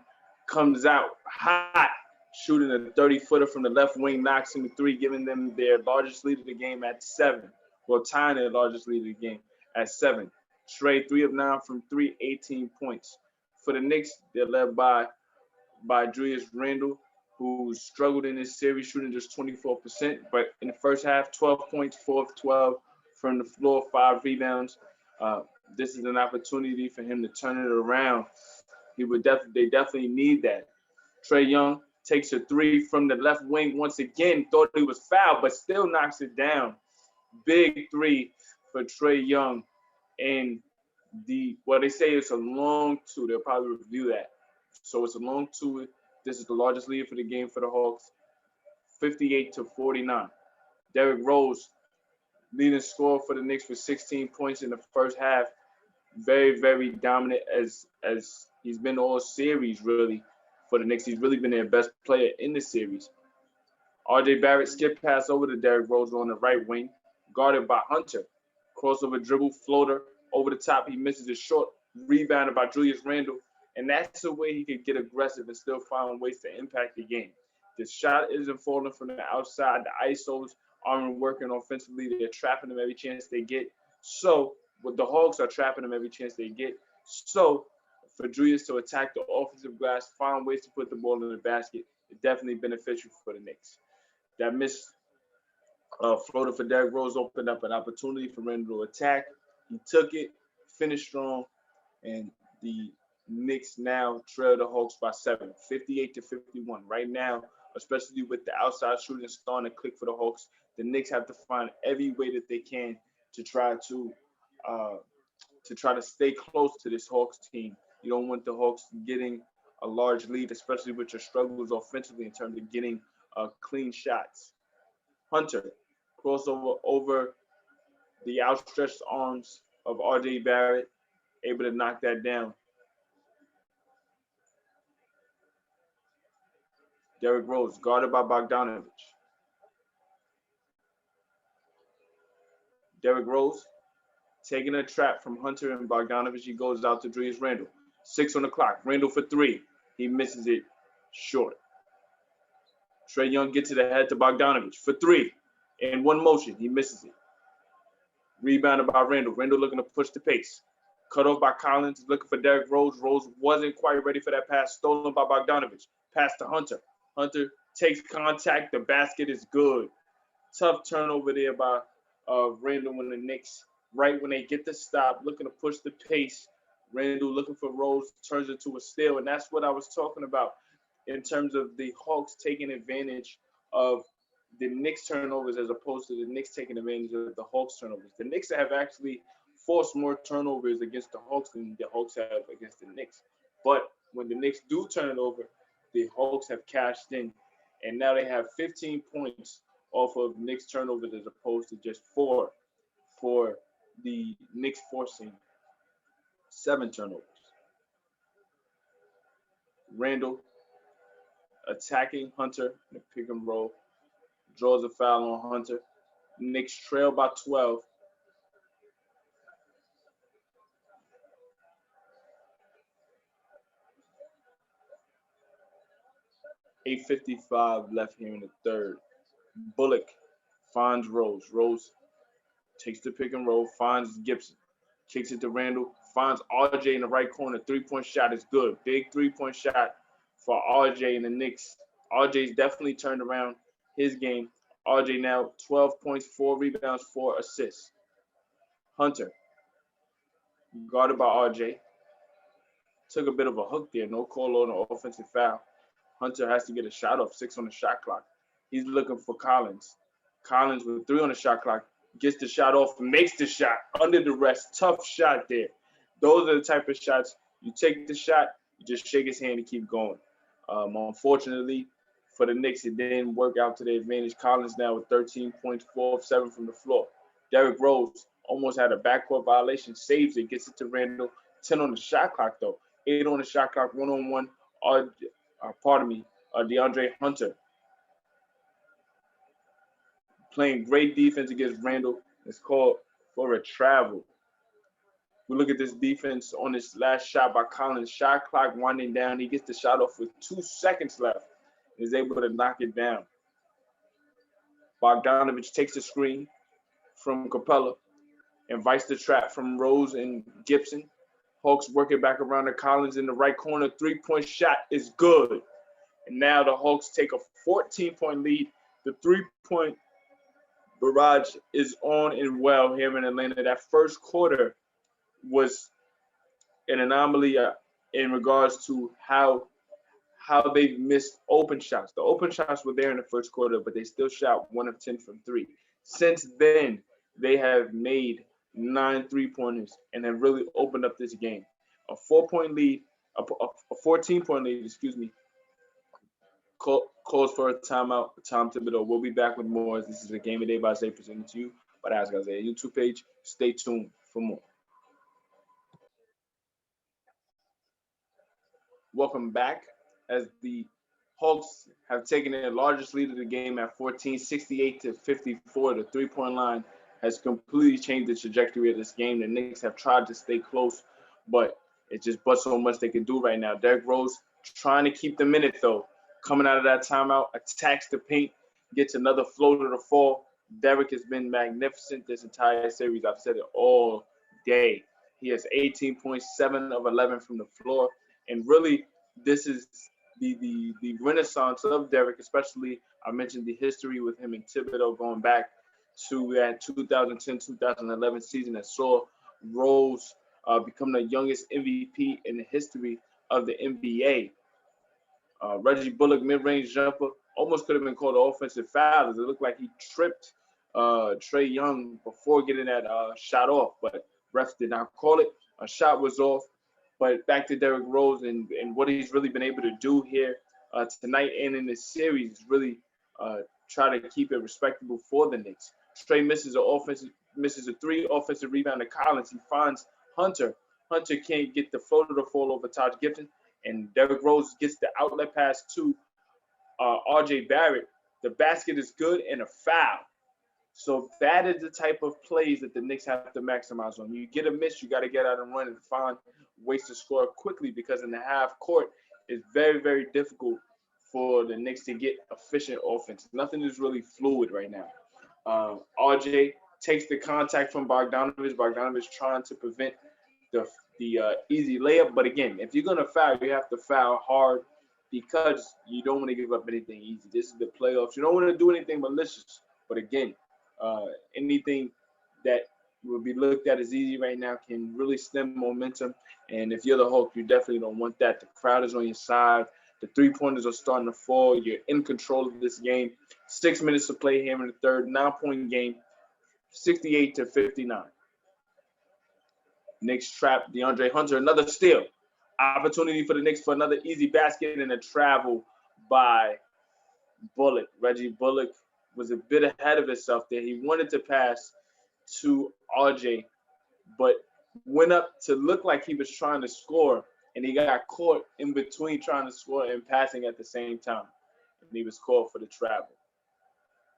comes out hot, shooting a 30-footer from the left wing, knocks in the 3, giving them their largest lead of the game at 7. Well, tying their largest lead of the game at 7. Trey, 3 of 9 from 3, 18 points. For the Knicks, they're led by Julius Randle, who struggled in this series, shooting just 24%. But in the first half, 12 points, 4 of 12 from the floor, 5 rebounds. This is an opportunity for him to turn it around. They definitely need that. Trae Young takes a 3 from the left wing once again. Thought he was fouled, but still knocks it down. Big 3 for Trae Young. And they say it's a long 2. They'll probably review that. So it's a long 2. This is the largest lead for the game for the Hawks, 58-49. Derrick Rose, leading scorer for the Knicks with 16 points in the first half. Very, very dominant as he's been all series, really, for the Knicks. He's really been their best player in the series. R.J. Barrett skip pass over to Derrick Rose on the right wing, guarded by Hunter. Crossover dribble, floater, over the top. He misses it short, rebounded by Julius Randle. And that's the way he could get aggressive and still find ways to impact the game. The shot isn't falling from the outside. The ISOs aren't working offensively. They're trapping them every chance they get. So, the Hawks are trapping them every chance they get. So, for Julius to attack the offensive glass, find ways to put the ball in the basket, it's definitely beneficial for the Knicks. That missed floater for Derrick Rose opened up an opportunity for Randle to attack. He took it, finished strong, and the Knicks now trail the Hawks by 7, 58-51. Right now, especially with the outside shooting starting to click for the Hawks, the Knicks have to find every way that they can to try to stay close to this Hawks team. You don't want the Hawks getting a large lead, especially with your struggles offensively in terms of getting clean shots. Hunter, crossover over the outstretched arms of R.J. Barrett, able to knock that down. Derrick Rose, guarded by Bogdanovich. Derrick Rose, taking a trap from Hunter and Bogdanovich. He goes out to Julius Randle. 6 on the clock. Randle for 3. He misses it short. Trae Young gets it ahead to Bogdanovich for 3. In one motion, he misses it. Rebounded by Randle. Randle looking to push the pace. Cut off by Collins, looking for Derrick Rose. Rose wasn't quite ready for that pass. Stolen by Bogdanovich. Pass to Hunter. Hunter takes contact. The basket is good. Tough turnover there by Randle when the Knicks, right when they get the stop, looking to push the pace. Randle looking for Rose, turns into a steal. And that's what I was talking about in terms of the Hawks taking advantage of the Knicks turnovers as opposed to the Knicks taking advantage of the Hawks turnovers. The Knicks have actually forced more turnovers against the Hawks than the Hawks have against the Knicks. But when the Knicks do turn it over, the Hawks have cashed in. And now they have 15 points off of Knicks turnovers as opposed to just 4 for the Knicks forcing 7 turnovers. Randle attacking Hunter in the pick and roll, draws a foul on Hunter. Knicks trail by 12. .855 left here in the third. Bullock finds Rose. Rose takes the pick and roll, finds Gibson, kicks it to Randle, finds RJ in the right corner. 3-point shot is good. Big 3-point shot for RJ and the Knicks. RJ's definitely turned around his game. RJ now 12 points, 4 rebounds, 4 assists. Hunter, guarded by RJ. Took a bit of a hook there. No call on an offensive foul. Hunter has to get a shot off, 6 on the shot clock. He's looking for Collins. Collins with 3 on the shot clock. Gets the shot off, makes the shot under the rest. Tough shot there. Those are the type of shots you take the shot, you just shake his hand and keep going. Unfortunately, for the Knicks, it didn't work out to their advantage. Collins now with 13 points, 4 of 7 from the floor. Derrick Rose almost had a backcourt violation, saves it, gets it to Randle. 10 on the shot clock, though. 8 on the shot clock, 1-on-1. DeAndre Hunter playing great defense against Randle. It's called for a travel. We look at this defense on this last shot by Collins. Shot clock winding down. He gets the shot off with 2 seconds left. Is able to knock it down. Bogdanovich takes the screen from Capella invites the trap from Rose and Gibson. Hawks work it back around to Collins in the right corner. Three-point shot is good. And now the Hawks take a 14-point lead. The three-point barrage is on and well here in Atlanta. That first quarter was an anomaly in regards to how they missed open shots. The open shots were there in the first quarter, but they still shot 1 of 10 from 3. Since then, they have made 9 3-pointers and have really opened up this game. A 4-point lead, a 14-point lead, calls for a timeout. Tom Thibodeau will be back with more. This is a Game of Day by Zay presented to you by the Ask Isaiah YouTube page. Stay tuned for more. Welcome back as the Hawks have taken their largest lead of the game at 14, 68-54. The three-point line has completely changed the trajectory of this game. The Knicks have tried to stay close, but it's just but so much they can do right now. Derrick Rose trying to keep the minute, though. Coming out of that timeout, attacks the paint, gets another floater to fall. Derrick has been magnificent this entire series. I've said it all day. He has 18.7 of 11 from the floor. And really, this is the renaissance of Derrick, especially I mentioned the history with him and Thibodeau going back to that 2010-2011 season that saw Rose become the youngest MVP in the history of the NBA. Reggie Bullock mid-range jumper almost could have been called an offensive foul. It looked like he tripped Trae Young before getting that shot off, but refs did not call it. A shot was off. But back to Derrick Rose and what he's really been able to do here tonight and in this series is really try to keep it respectable for the Knicks. Trae misses a 3 offensive rebound to Collins. He finds Hunter. Hunter can't get the floater to fall over Taj Gibson, and Derrick Rose gets the outlet pass to R.J. Barrett. The basket is good and a foul. So that is the type of plays that the Knicks have to maximize on. You get a miss, you got to get out and run and find ways to score quickly, because in the half court, it's very, very difficult for the Knicks to get efficient offense. Nothing is really fluid right now. RJ takes the contact from Bogdanovich. Bogdanovich trying to prevent the easy layup. But again, if you're going to foul, you have to foul hard because you don't want to give up anything easy. This is the playoffs. You don't want to do anything malicious. But again, anything that will be looked at as easy right now can really stem momentum. And if you're the Hulk, you definitely don't want that. The crowd is on your side. The three-pointers are starting to fall. You're in control of this game. 6 minutes to play here in the third. 9-point game, 68-59. Knicks trap DeAndre Hunter. Another steal. Opportunity for the Knicks for another easy basket and a travel by Bullock. Reggie Bullock was a bit ahead of himself there. He wanted to pass to RJ, but went up to look like he was trying to score, and he got caught in between trying to score and passing at the same time. And he was called for the travel.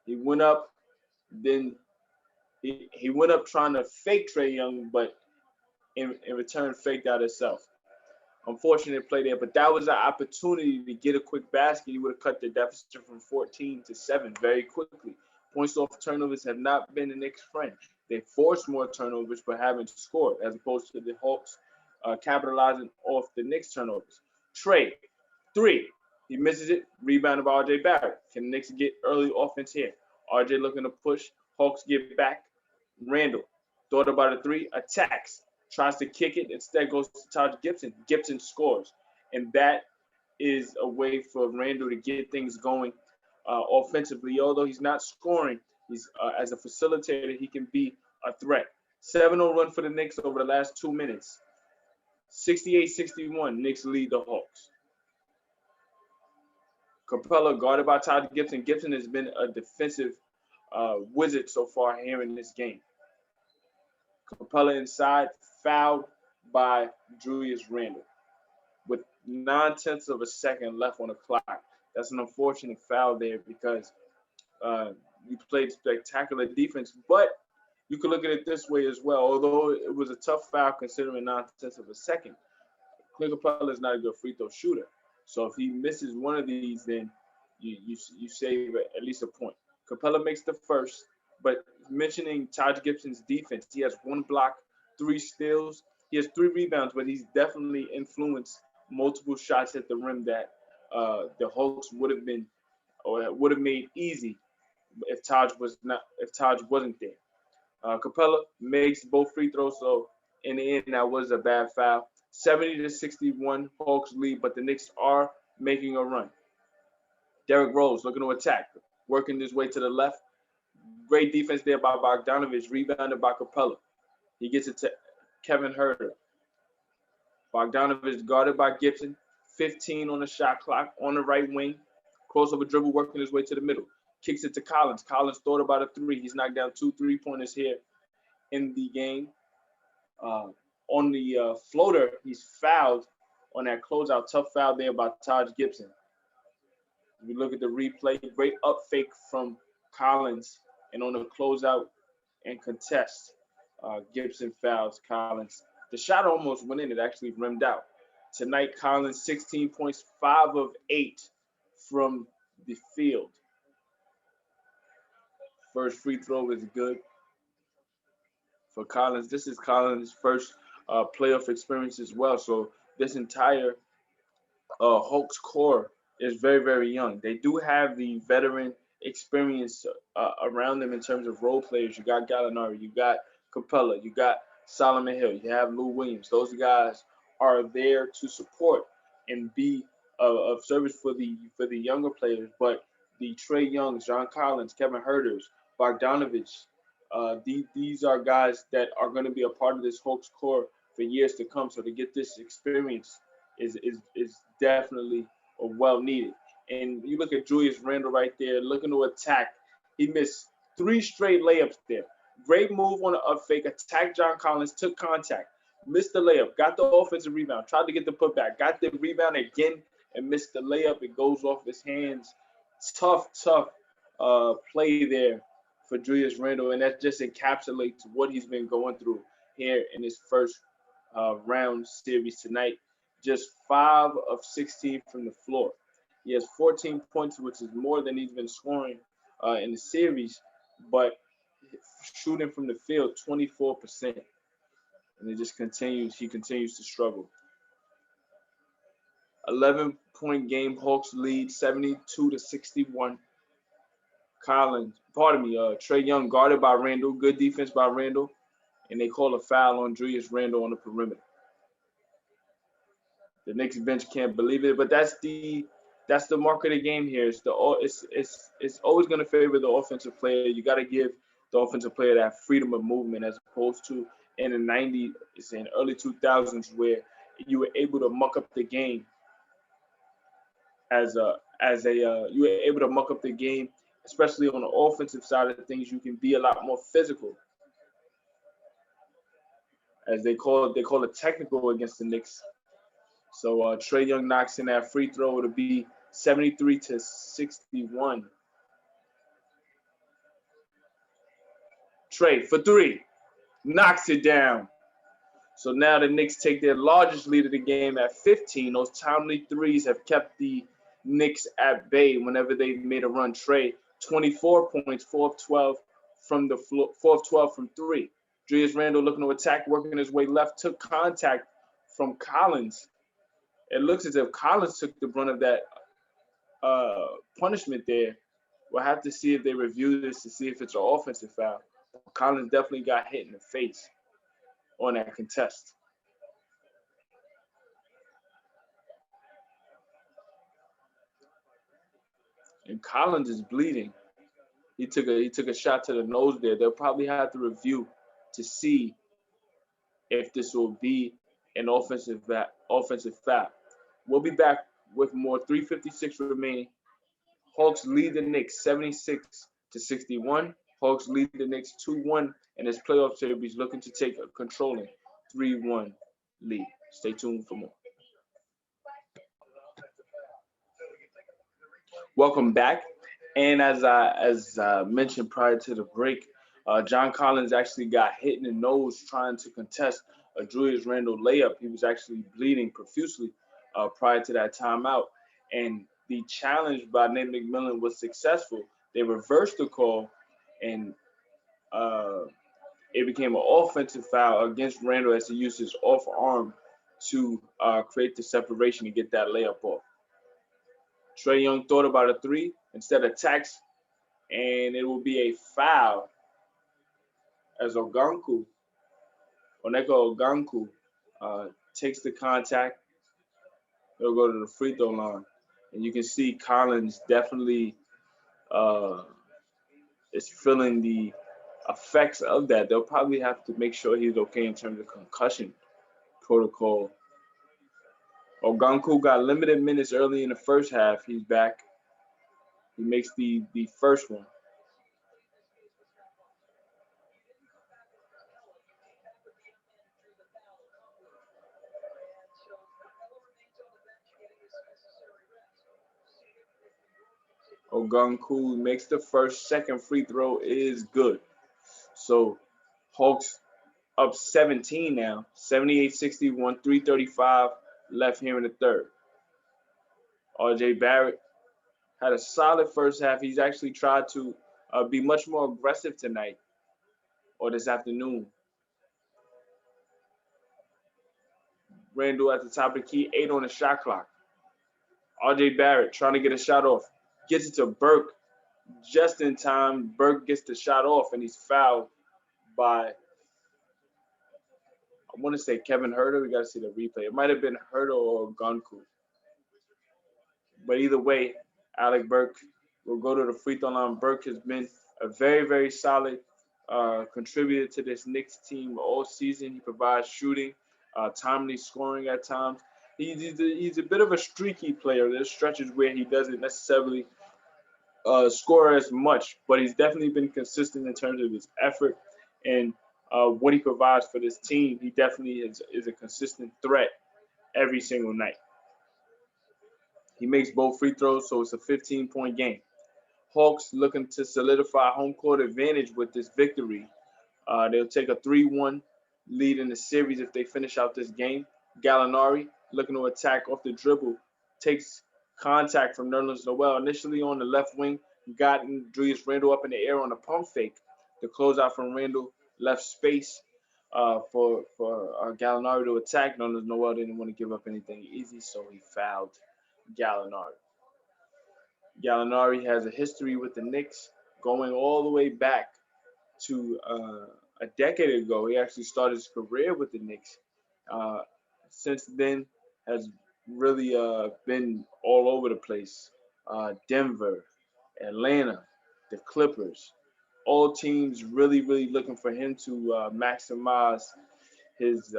He went up, then he went up trying to fake Trae Young, but in return faked out himself. Unfortunate play there, but that was an opportunity to get a quick basket. He would have cut the deficit from 14 to 7 very quickly. Points off turnovers have not been the Knicks' friend. They forced more turnovers but haven't scored, as opposed to the Hawks capitalizing off the Knicks' turnovers. Trae, 3. He misses it. Rebounded by R.J. Barrett. Can the Knicks get early offense here? R.J. looking to push. Hawks get back. Randall, thought about a 3, attacks. Tries to kick it. Instead goes to Taj Gibson. Gibson scores. And that is a way for Randall to get things going offensively. Although he's not scoring, he's as a facilitator, he can be a threat. 7-0 run for the Knicks over the last 2 minutes. 68-61, Knicks lead the Hawks. Capella guarded by Taj Gibson. Gibson has been a defensive wizard so far here in this game. Capella inside, fouled by Julius Randle with 9/10 of a second left on the clock. That's an unfortunate foul there because we played spectacular defense, but you could look at it this way as well. Although it was a tough foul considering 9/10 of a second, Clint Capella is not a good free throw shooter. So if he misses one of these, then you save at least a point. Capella makes the first, but mentioning Taj Gibson's defense. He has 1 block, 3 steals. He has 3 rebounds, but he's definitely influenced multiple shots at the rim that the Hawks would have been or would have made easy if Taj wasn't there. Capella makes both free throws, so in the end that was a bad foul. 70-61 Hawks lead, but the Knicks are making a run. Derrick Rose looking to attack, working his way to the left. Great defense there by Bogdanovich, rebounded by Capella. He gets it to Kevin Huerter. Bogdanovich guarded by Gibson. 15 on the shot clock on the right wing. Crossover dribble working his way to the middle. Kicks it to Collins. Collins thought about a 3. He's knocked down 2 3-pointers here in the game. On the floater, he's fouled on that closeout. Tough foul there by Taj Gibson. If we look at the replay, great up fake from Collins. And on the closeout and contest, Gibson fouls Collins. The shot almost went in. It actually rimmed out. Tonight, Collins 16 points, 5 of 8 from the field. First free throw is good for Collins. This is Collins' first playoff experience as well. So this entire Hawks core is very, very young. They do have the veteran experience around them in terms of role players. You got Gallinari, you got Capella, you got Solomon Hill, you have Lou Williams. Those guys are there to support and be of service for the younger players. But the Trae Youngs, John Collins, Kevin Huerters, Bogdanovich, these are guys that are going to be a part of this Hawks core for years to come. So to get this experience is definitely well needed. And you look at Julius Randle right there, looking to attack. He missed 3 straight layups there. Great move on a fake, attacked John Collins, took contact, missed the layup, got the offensive rebound, tried to get the putback, got the rebound again, and missed the layup. It goes off his hands. Tough play there for Julius Randle, and that just encapsulates what he's been going through here in his first round series tonight. Just 5 of 16 from the floor. He has 14 points, which is more than he's been scoring in the series, but shooting from the field 24%. And it just continues. He continues to struggle. 11-point game. Hawks lead 72-61. Trae Young guarded by Randle. Good defense by Randle. And they call a foul on Julius Randle on the perimeter. The Knicks bench can't believe it, but that's the mark of the game here. It's always going to favor the offensive player. You got to give the offensive player that freedom of movement, as opposed to in the 90s and early 2000s where you were able to muck up the game you were able to muck up the game, especially on the offensive side of things. You can be a lot more physical, as they call it technical against the Knicks. So Trae Young knocks in that free throw to be 73-61. Trae for 3, knocks it down. So now the Knicks take their largest lead of the game at 15. Those timely threes have kept the Knicks at bay whenever they've made a run. Trae, 24 points, 4 of 12 from the floor, 4 of 12 from 3. Julius Randle looking to attack, working his way left, took contact from Collins. It looks as if Collins took the brunt of that punishment there. We'll have to see if they review this to see if it's an offensive foul. Collins definitely got hit in the face on that contest. And Collins is bleeding. He took a shot to the nose there. They'll probably have to review to see if this will be an offensive foul. We'll be back with more. 3:56 remaining. Hawks lead the Knicks 76-61. Hawks lead the Knicks 2-1 in this playoff series, looking to take a controlling 3-1 lead. Stay tuned for more. Welcome back. And as I mentioned prior to the break, John Collins actually got hit in the nose trying to contest a Julius Randle layup. He was actually bleeding profusely prior to that timeout. And the challenge by Nate McMillan was successful. They reversed the call, and Uh, it became an offensive foul against Randall as he used his off arm to create the separation and get that layup off. Trae Young thought about a three, instead attacks, and it will be a foul as Oneko Oganku, takes the contact. He'll go to the free throw line. And you can see Collins definitely uh, is feeling the effects of that. They'll probably have to make sure he's okay in terms of concussion protocol. Oganku got limited minutes early in the first half. He's back. He makes the first one. Oganku makes the first. Second free throw is good. So Hawks up 17 now. 78-61, 3:35 left here in the third. RJ Barrett had a solid first half. He's actually tried to be much more aggressive tonight or this afternoon. Randall at the top of the key, 8 on the shot clock. RJ Barrett trying to get a shot off. Gets it to Burke just in time. Burke gets the shot off and he's fouled by, I want to say Kevin Herter. We got to see the replay. It might have been Herter or Gunku. But either way, Alec Burke will go to the free throw line. Burke has been a very, very solid contributor to this Knicks team all season. He provides shooting, timely scoring at times. He's a bit of a streaky player. There's stretches where he doesn't necessarily score as much, but he's definitely been consistent in terms of his effort and what he provides for this team. He definitely is a consistent threat every single night. He makes both free throws, so it's a 15-point game. Hawks looking to solidify home court advantage with this victory. They'll take a 3-1 lead in the series if they finish out this game. Gallinari looking to attack off the dribble, takes contact from Nerlens Noel. Initially on the left wing, got Julius Randle up in the air on a pump fake. The closeout from Randle left space for Gallinari to attack. Nerlens Noel didn't want to give up anything easy, so he fouled Gallinari. Gallinari has a history with the Knicks going all the way back to a decade ago. He actually started his career with the Knicks. Since then, has really been all over the place. Denver, Atlanta, the Clippers, all teams really, really looking for him to maximize his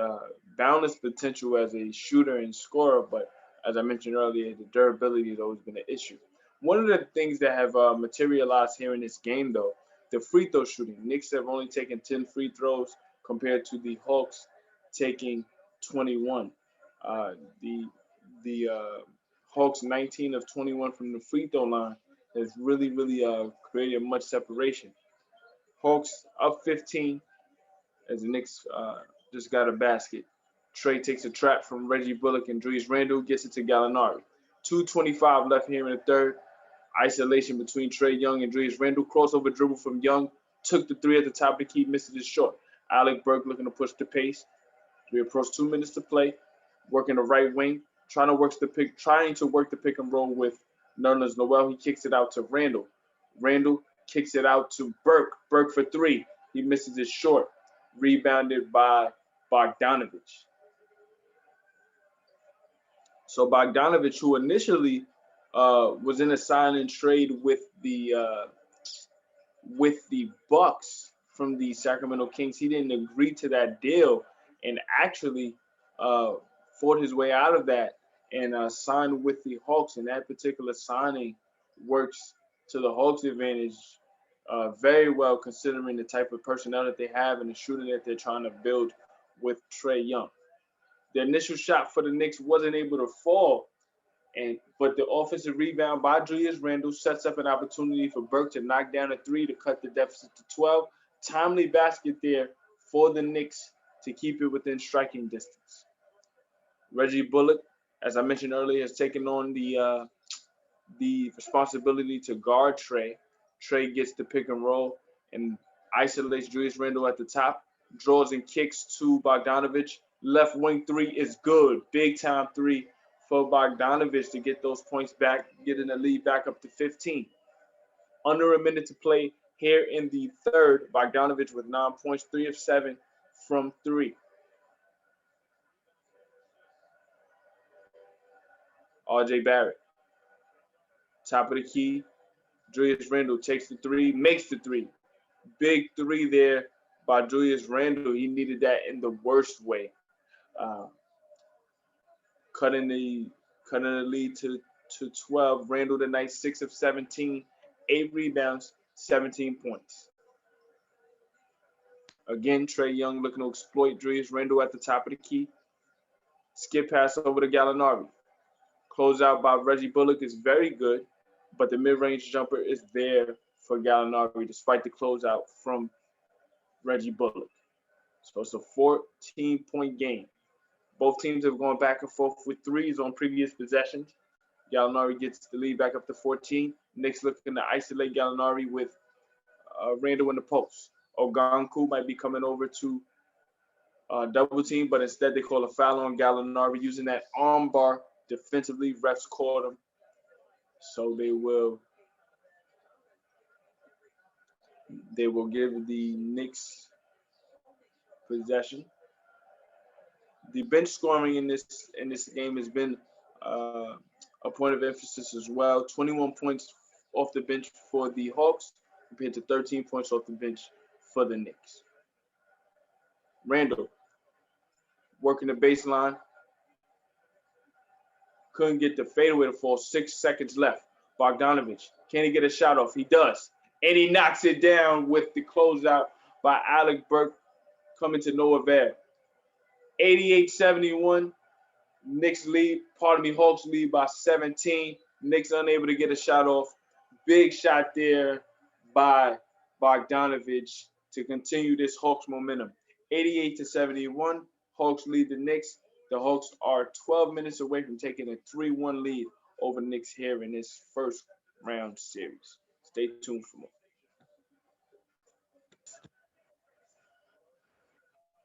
boundless potential as a shooter and scorer. But as I mentioned earlier, the durability has always been an issue. One of the things that have materialized here in this game, though, the free throw shooting. Knicks have only taken 10 free throws compared to the Hawks taking 21. Uh, the Hawks 19 of 21 from the free throw line has really, really created much separation. Hawks up 15 as the Knicks just got a basket. Trey takes a trap from Reggie Bullock and Julius Randle gets it to Gallinari. 2:25 left here in the third. Isolation between Trae Young and Julius Randle. Crossover dribble from Young. Took the three at the top of the key, misses it short. Alec Burke looking to push the pace. We approach 2 minutes to play. Working the right wing. Trying to work the pick and roll with Nerlens Noel. He kicks it out to Randle. Randle kicks it out to Burke. Burke for three. He misses it short. Rebounded by Bogdanovich. So Bogdanovich, who initially was in a sign-in trade with the Bucks from the Sacramento Kings, he didn't agree to that deal and actually fought his way out of that and signed with the Hawks. And that particular signing works to the Hawks' advantage very well, considering the type of personnel that they have and the shooting that they're trying to build with Trae Young. The initial shot for the Knicks wasn't able to fall, but the offensive rebound by Julius Randle sets up an opportunity for Burke to knock down a three to cut the deficit to 12. Timely basket there for the Knicks to keep it within striking distance. Reggie Bullock, as I mentioned earlier, has taken on the responsibility to guard Trae. Trae gets the pick and roll, and Isolates Julius Randle at the top. Draws and kicks to Bogdanovich. Left wing three is good. Big time three for Bogdanovich to get those points back, getting the lead back up to 15. Under a minute to play here in the third. Bogdanovich with 9 points, 3 of 7 from three. RJ Barrett, top of the key. Julius Randle takes the three, makes the three. Big three there by Julius Randle. He needed that in the worst way. Uh, cutting the lead to 12. Randle tonight, 6 of 17, 8 rebounds, 17 points. Again, Trae Young looking to exploit Julius Randle at the top of the key. Skip pass over to Gallinari. Closeout by Reggie Bullock is very good, but the mid-range jumper is there for Gallinari despite the closeout from Reggie Bullock. So it's a 14-point game. Both teams have gone back and forth with threes on previous possessions. Gallinari gets the lead back up to 14. Knicks looking to isolate Gallinari with Randle in the post. Oganku might be coming over to double team, but instead they call a foul on Gallinari using that arm bar defensively. Refs called him. So they will give the Knicks possession. The bench scoring in this game has been a point of emphasis as well. 21 points off the bench for the Hawks compared to 13 points off the bench for the Knicks. Randle working the baseline. Couldn't get the fadeaway to fall. 6 seconds left. Bogdanovich, can he get a shot off? He does. And he knocks it down with the closeout by Alec Burke coming to no avail. 88-71. Hawks lead by 17. Knicks unable to get a shot off. Big shot there by Bogdanovich to continue this Hawks momentum. 88-71. Hawks lead the Knicks. The Hawks are 12 minutes away from taking a 3-1 lead over the Knicks here in this first round series. Stay tuned for more.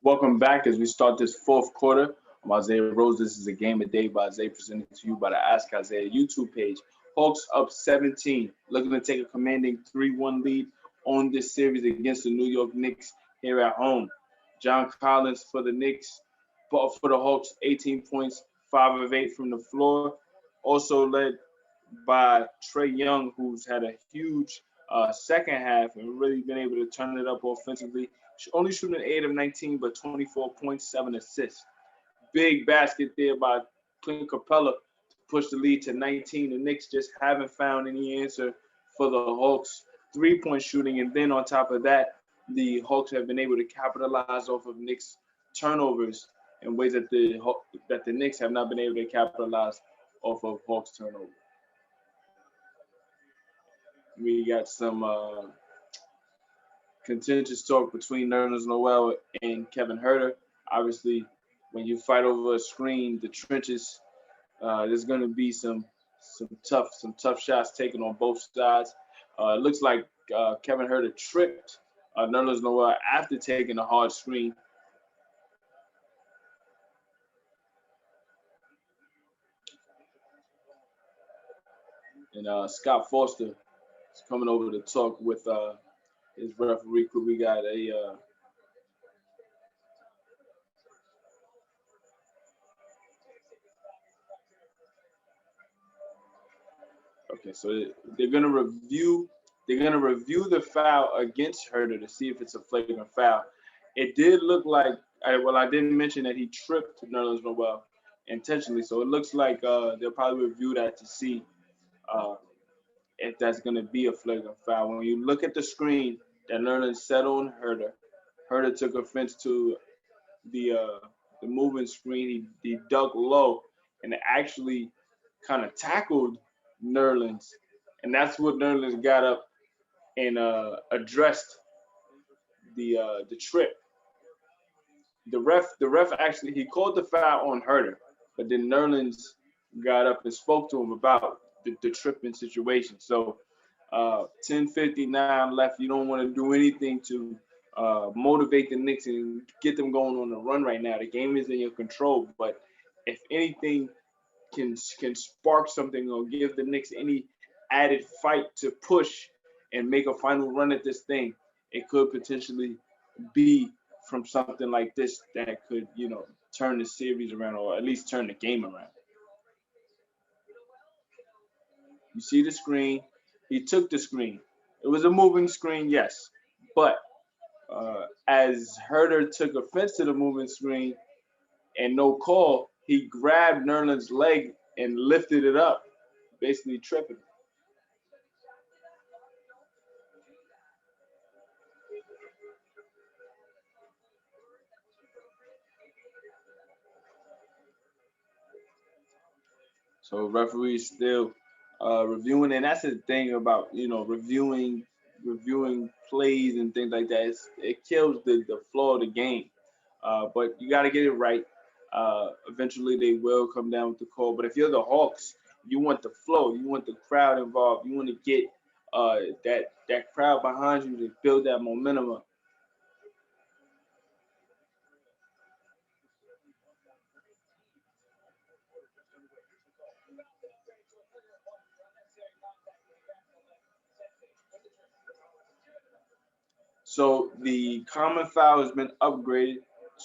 Welcome back as we start this fourth quarter. I'm Isaiah Rose. This is a game a day by Isaiah, presented to you by the Ask Isaiah YouTube page. Hawks up 17, looking to take a commanding 3-1 lead on this series against the New York Knicks here at home. John Collins for the Knicks, but for the Hawks, 18 points, 5 of 8 from the floor. Also led by Trae Young, who's had a huge second half and really been able to turn it up offensively. Only shooting 8 of 19, but 24 points, 7 assists. Big basket there by Clint Capella to push the lead to 19. The Knicks just haven't found any answer for the Hawks' three-point shooting. And then on top of that, the Hawks have been able to capitalize off of Knicks' turnovers in ways that the Knicks have not been able to capitalize off of Hawks' turnover. We got some contentious talk between Nerlens Noel and Kevin Huerter. Obviously, when you fight over a screen, the trenches, there's going to be some tough shots taken on both sides. It looks like Kevin Huerter tripped Nerlens Noel after taking a hard screen. And Scott Foster is coming over to talk with his referee crew. We got a okay, so they're gonna review the foul against Huerter to see if it's a flagrant foul. It did look like I didn't mention that he tripped Nerlens Noel intentionally, so it looks like they'll probably review that to see if that's going to be a flagrant foul. When you look at the screen that Nerlens set on Huerter took offense to the moving screen. He dug low and actually kind of tackled Nerlens, and that's what Nerlens got up and addressed the trip. The ref actually, he called the foul on Huerter, but then Nerlens got up and spoke to him about the tripping situation. So 10:59 left. You don't want to do anything to motivate the Knicks and get them going on a run right now. The game is in your control, but if anything can spark something or give the Knicks any added fight to push and make a final run at this thing, it could potentially be from something like this that could, turn the series around or at least turn the game around. You see the screen. He took the screen. It was a moving screen, yes. But as Herder took offense to the moving screen and no call, he grabbed Nerlens' leg and lifted it up, basically tripping. So referees still reviewing, and that's the thing about reviewing plays and things like that. It kills the flow of the game. But you got to get it right. Eventually, they will come down with the call. But if you're the Hawks, you want the flow. You want the crowd involved. You want to get that crowd behind you to build that momentum up. So the common foul has been upgraded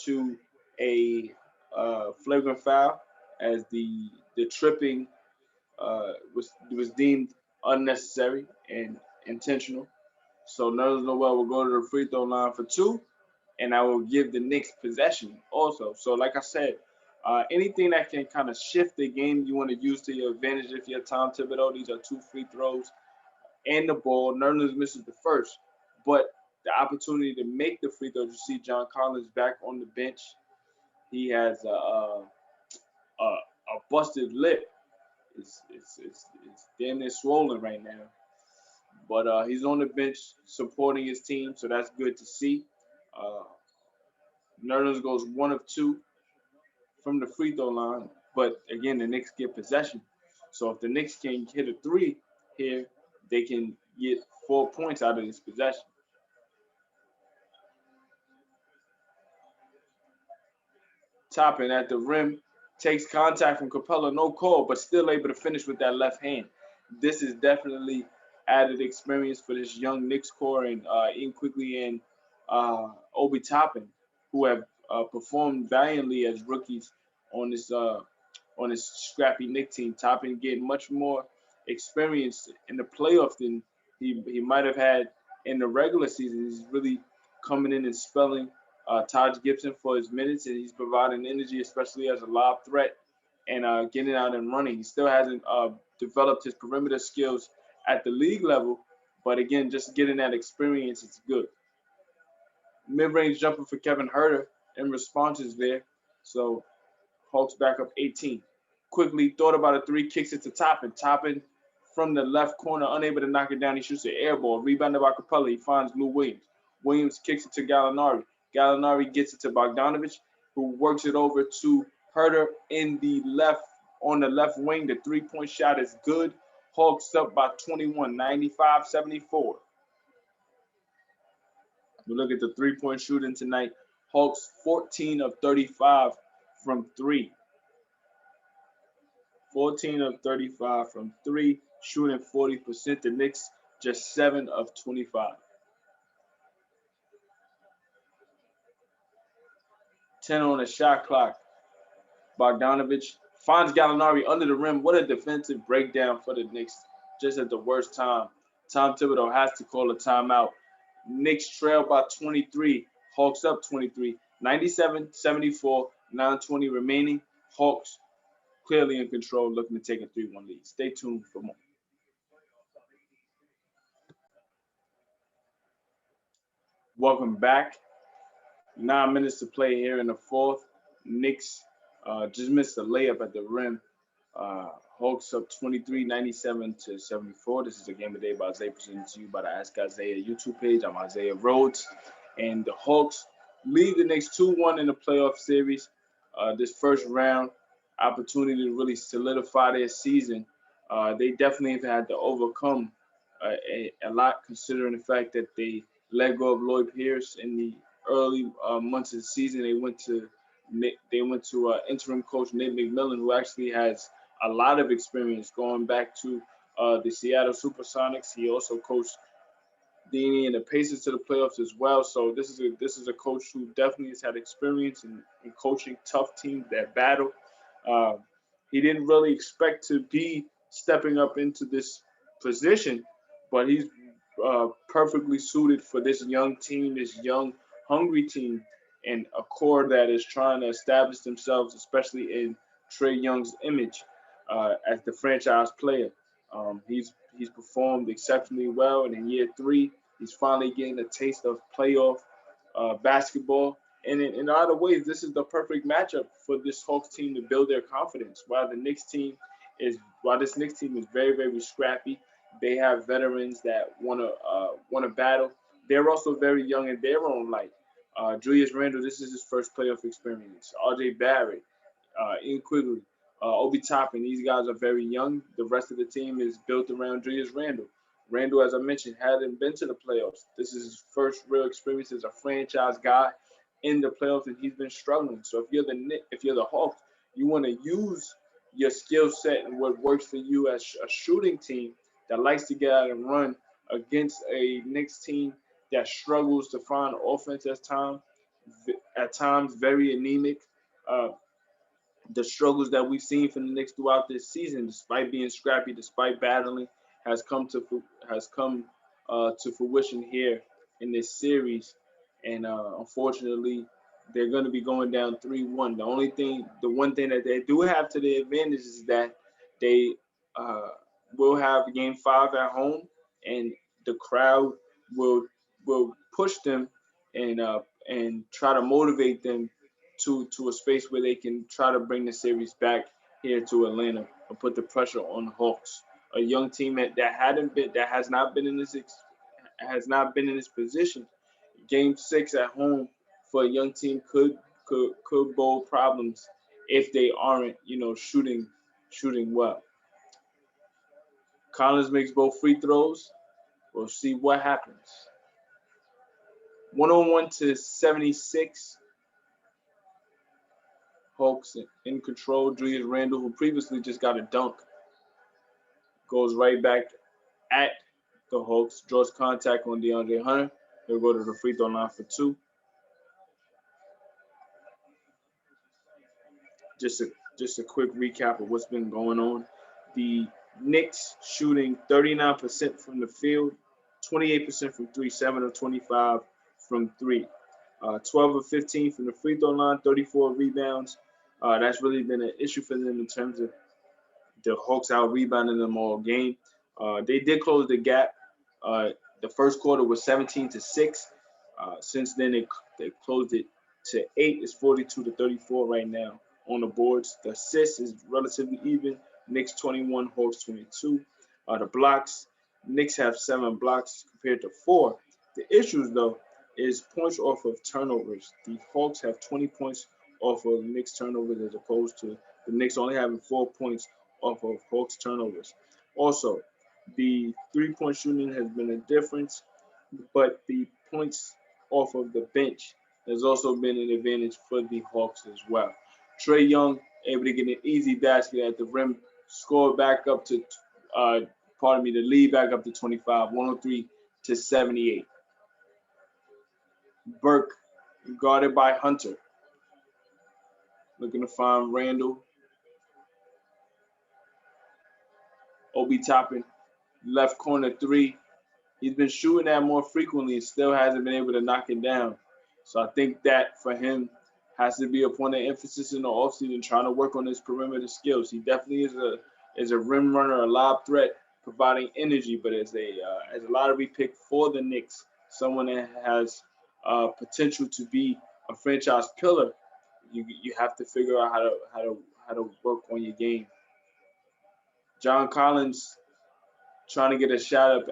to a flagrant foul as the tripping was deemed unnecessary and intentional. So Nerlens Noel will go to the free throw line for two, and I will give the Knicks possession also. So like I said, anything that can kind of shift the game you want to use to your advantage. If you're Tom Thibodeau, these are two free throws and the ball. Nerlens misses the first, but the opportunity to make the free throws. You see John Collins back on the bench. He has a busted lip. It's damn near swollen right now. But he's on the bench supporting his team, so that's good to see. Uh, Nerlens goes one of two from the free throw line, but again, the Knicks get possession. So if the Knicks can hit a three here, they can get 4 points out of this possession. Toppin at the rim takes contact from Capella, no call, but still able to finish with that left hand. This is definitely added experience for this young Knicks core and Ian Quickly and Obi Toppin, who have performed valiantly as rookies on this scrappy Knicks team. Toppin getting much more experience in the playoffs than he might have had in the regular season. He's really coming in and spelling Taj Gibson for his minutes, and he's providing energy, especially as a lob threat and getting out and running. He still hasn't developed his perimeter skills at the league level, but again, just getting that experience, it's good. Mid-range jumper for Kevin Herter in response is there. So Hawks back up 18. Quickly thought about a three, kicks it to Toppin. Toppin from the left corner, unable to knock it down. He shoots an air ball. Rebounded by Capella. He finds Lou Williams. Williams kicks it to Gallinari. Gallinari gets it to Bogdanovich, who works it over to Herter on the left wing. The three-point shot is good. Hawks up by 21, 95-74. We look at the three-point shooting tonight. Hawks 14 of 35 from three. 14 of 35 from three, shooting 40%. The Knicks just 7 of 25. 10 on the shot clock. Bogdanovich finds Gallinari under the rim. What a defensive breakdown for the Knicks just at the worst time. Tom Thibodeau has to call a timeout. Knicks trail by 23. Hawks up 23. 97-74, 9:20 remaining. Hawks clearly in control, looking to take a 3-1 lead. Stay tuned for more. Welcome back. 9 minutes to play here in the fourth. Knicks just missed a layup at the rim. Hawks up 23, 97-74. This is a game of the day by Isaiah, presented to you by the Ask Isaiah YouTube page. I'm Isaiah Rhodes. And the Hawks lead the Knicks 2-1 in the playoff series. This first round opportunity to really solidify their season. They definitely have had to overcome a lot considering the fact that they let go of Lloyd Pierce in the early months of the season. They went to interim coach Nate McMillan, who actually has a lot of experience going back to the Seattle SuperSonics. He also coached Dini and the Pacers to the playoffs as well. So this is a coach who definitely has had experience in coaching tough teams that battle. Uh, he didn't really expect to be stepping up into this position, but he's perfectly suited for this young team, this young, hungry team, and a core that is trying to establish themselves, especially in Trey Young's image as the franchise player. He's performed exceptionally well, and in year three, he's finally getting a taste of playoff basketball. And in other ways, this is the perfect matchup for this Hawks team to build their confidence. While this Knicks team is very very scrappy, they have veterans that want to battle. They're also very young in their own light. Julius Randle, this is his first playoff experience. R.J. Barrett, Ian Quigley, Obi Toppin. These guys are very young. The rest of the team is built around Julius Randle. Randle, as I mentioned, hadn't been to the playoffs. This is his first real experience as a franchise guy in the playoffs, and he's been struggling. So if you're the Hawks, you want to use your skill set and what works for you as a shooting team that likes to get out and run against a Knicks team that struggles to find offense at times very anemic. Uh, the struggles that we've seen from the Knicks throughout this season, despite being scrappy, despite battling, has come to fruition here in this series, and unfortunately, they're going to be going down 3-1. The one thing that they do have to their advantage is that they uh, will have Game 5 at home, and the crowd will will push them and try to motivate them to a space where they can try to bring the series back here to Atlanta and put the pressure on the Hawks, a young team that has not been in this position. Game 6 at home for a young team could bowl problems if they aren't shooting well. Collins makes both free throws. We'll see what happens. 101 to 76. Hawks in control. Julius Randle, who previously just got a dunk, goes right back at the Hawks, draws contact on DeAndre Hunter. He'll go to the free throw line for two. Just a quick recap of what's been going on. The Knicks shooting 39% from the field, 28% from three, 7 of 25 from three, 12 of 15 from the free throw line, 34 rebounds. That's really been an issue for them in terms of the Hawks out rebounding them all game. They did close the gap. The first quarter was 17-6. Since then, they closed it to 8. It's 42 to 34 right now on the boards. The assists is relatively even. Knicks 21, Hawks 22. The blocks, Knicks have 7 blocks compared to 4. The issues, though, is points off of turnovers. The Hawks have 20 points off of Knicks turnovers as opposed to the Knicks only having 4 points off of Hawks turnovers. Also, the three-point shooting has been a difference, but the points off of the bench has also been an advantage for the Hawks as well. Trey Young able to get an easy basket at the rim, score back up to, the lead back up to 25, 103 to 78. Burke guarded by Hunter, looking to find Randle. Obi Toppin, left corner three. He's been shooting that more frequently and still hasn't been able to knock it down. So I think that for him has to be a point of emphasis in the offseason, trying to work on his perimeter skills. He definitely is a rim runner, a lob threat, providing energy, but as a lottery pick for the Knicks, someone that has potential to be a franchise pillar, you have to figure out how to work on your game. John Collins trying to get a shot up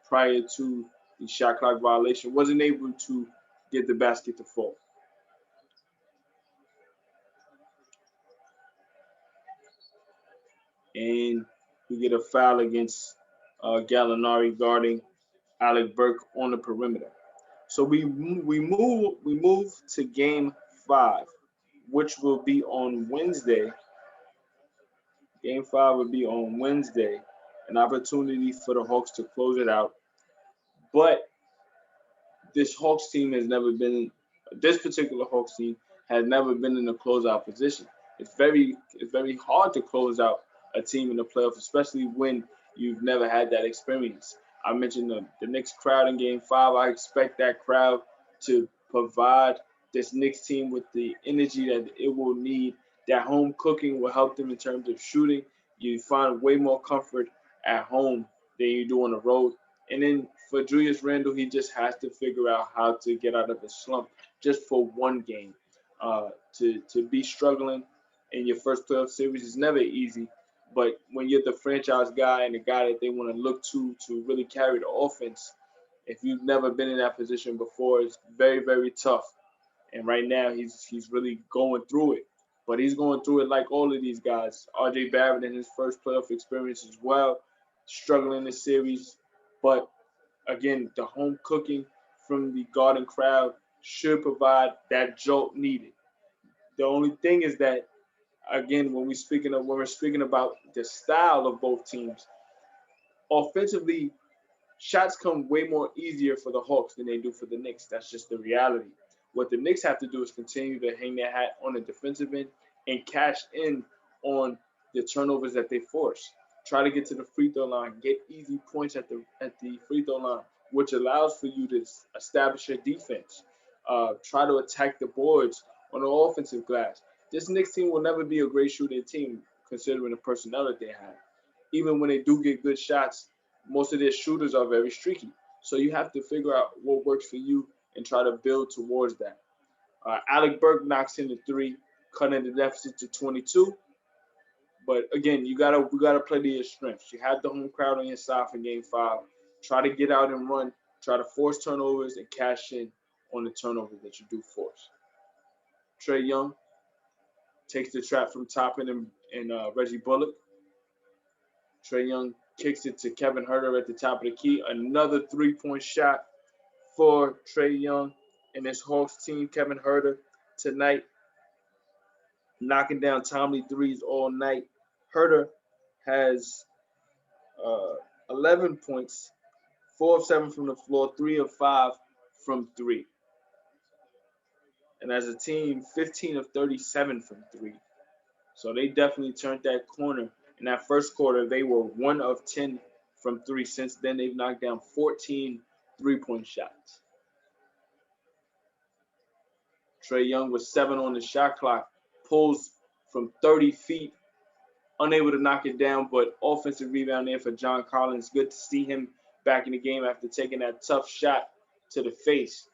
prior to the shot clock violation, wasn't able to get the basket to fall. And we get a foul against Gallinari guarding Alec Burke on the perimeter. So we move to Game 5, which will be on Wednesday. Game 5 will be on Wednesday, an opportunity for the Hawks to close it out. But this Hawks team has never been this particular Hawks team has never been in a closeout position. It's very hard to close out a team in the playoffs, especially when you've never had that experience. I mentioned the Knicks crowd in Game 5. I expect that crowd to provide this Knicks team with the energy that it will need. That home cooking will help them in terms of shooting. You find way more comfort at home than you do on the road. And then for Julius Randle, he just has to figure out how to get out of his slump just for one game. To be struggling in your first playoff series is never easy, but when you're the franchise guy and the guy that they want to look to really carry the offense, if you've never been in that position before, it's very very tough. And right now he's really going through it, but he's going through it like all of these guys. R.J. Barrett in his first playoff experience as well, struggling in the series, but again, the home cooking from the Garden crowd should provide that jolt needed. The only thing is that again, when we're speaking about the style of both teams, offensively, shots come way more easier for the Hawks than they do for the Knicks. That's just the reality. What the Knicks have to do is continue to hang their hat on the defensive end and cash in on the turnovers that they force. Try to get to the free throw line, get easy points at the free throw line, which allows for you to establish your defense. Try to attack the boards on the offensive glass. This Knicks team will never be a great shooting team considering the personnel that they have. Even when they do get good shots, most of their shooters are very streaky. So you have to figure out what works for you and try to build towards that. Alec Burke knocks in the three, cutting the deficit to 22. But again, we gotta play to your strengths. You have the home crowd on your side for Game 5. Try to get out and run. Try to force turnovers and cash in on the turnovers that you do force. Trae Young takes the trap from Toppin and Reggie Bullock. Trae Young kicks it to Kevin Herter at the top of the key. Another three-point shot for Trae Young and his Hawks team. Kevin Herter tonight knocking down timely threes all night. Herter has uh, 11 points, 4 of 7 from the floor, 3 of 5 from three. And as a team, 15 of 37 from three. So they definitely turned that corner. In that first quarter, they were 1 of 10 from three. Since then, they've knocked down 14 three-point shots. Trae Young with 7 on the shot clock, pulls from 30 feet, unable to knock it down, but offensive rebound there for John Collins. Good to see him back in the game after taking that tough shot to the face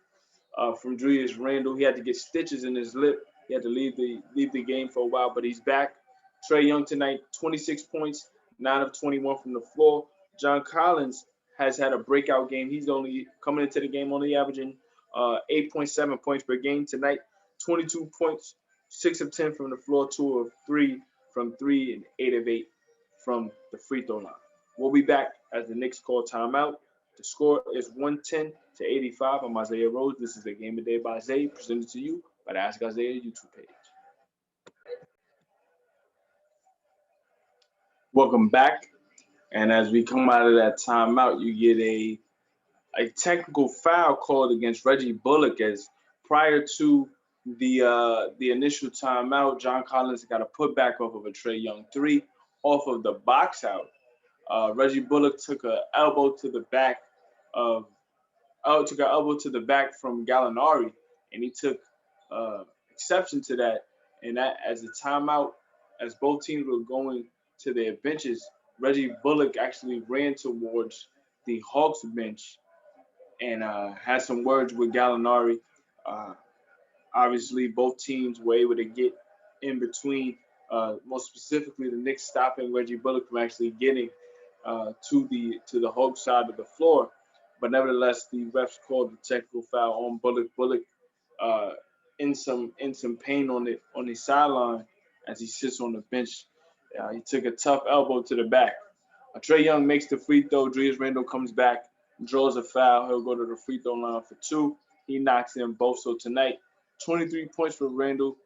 from Julius Randle. He had to get stitches in his lip. He had to leave the game for a while, but he's back. Trae Young tonight, 26 points, 9 of 21 from the floor. John Collins has had a breakout game. He's only coming into the game only averaging 8.7 points per game tonight. 22 points, 6 of 10 from the floor, 2 of 3 from three, and 8 of 8 from the free throw line. We'll be back as the Knicks call timeout. The score is 110 to 85. I'm Isaiah Rose. This is the Game of the Day by Zay, presented to you by the Ask Isaiah YouTube page. Welcome back. And as we come out of that timeout, you get a technical foul called against Reggie Bullock, as prior to the initial timeout, John Collins got a putback off of a Trae Young three off of the box out. Reggie Bullock took an elbow to the back of took an elbow to the back from Gallinari, and he took exception to that. And that as a timeout, as both teams were going to their benches, Reggie Bullock actually ran towards the Hawks bench and had some words with Gallinari. Uh, Obviously, both teams were able to get in between. Most specifically, the Knicks stopping Reggie Bullock from actually getting to the Hawks side of the floor. But nevertheless, the refs called the technical foul on Bullock. Bullock uh, in some pain on the sideline as he sits on the bench. He took a tough elbow to the back. Trae Young makes the free throw. Julius Randle comes back, draws a foul. He'll go to the free throw line for two. He knocks in both. So tonight, 23 points for Randle,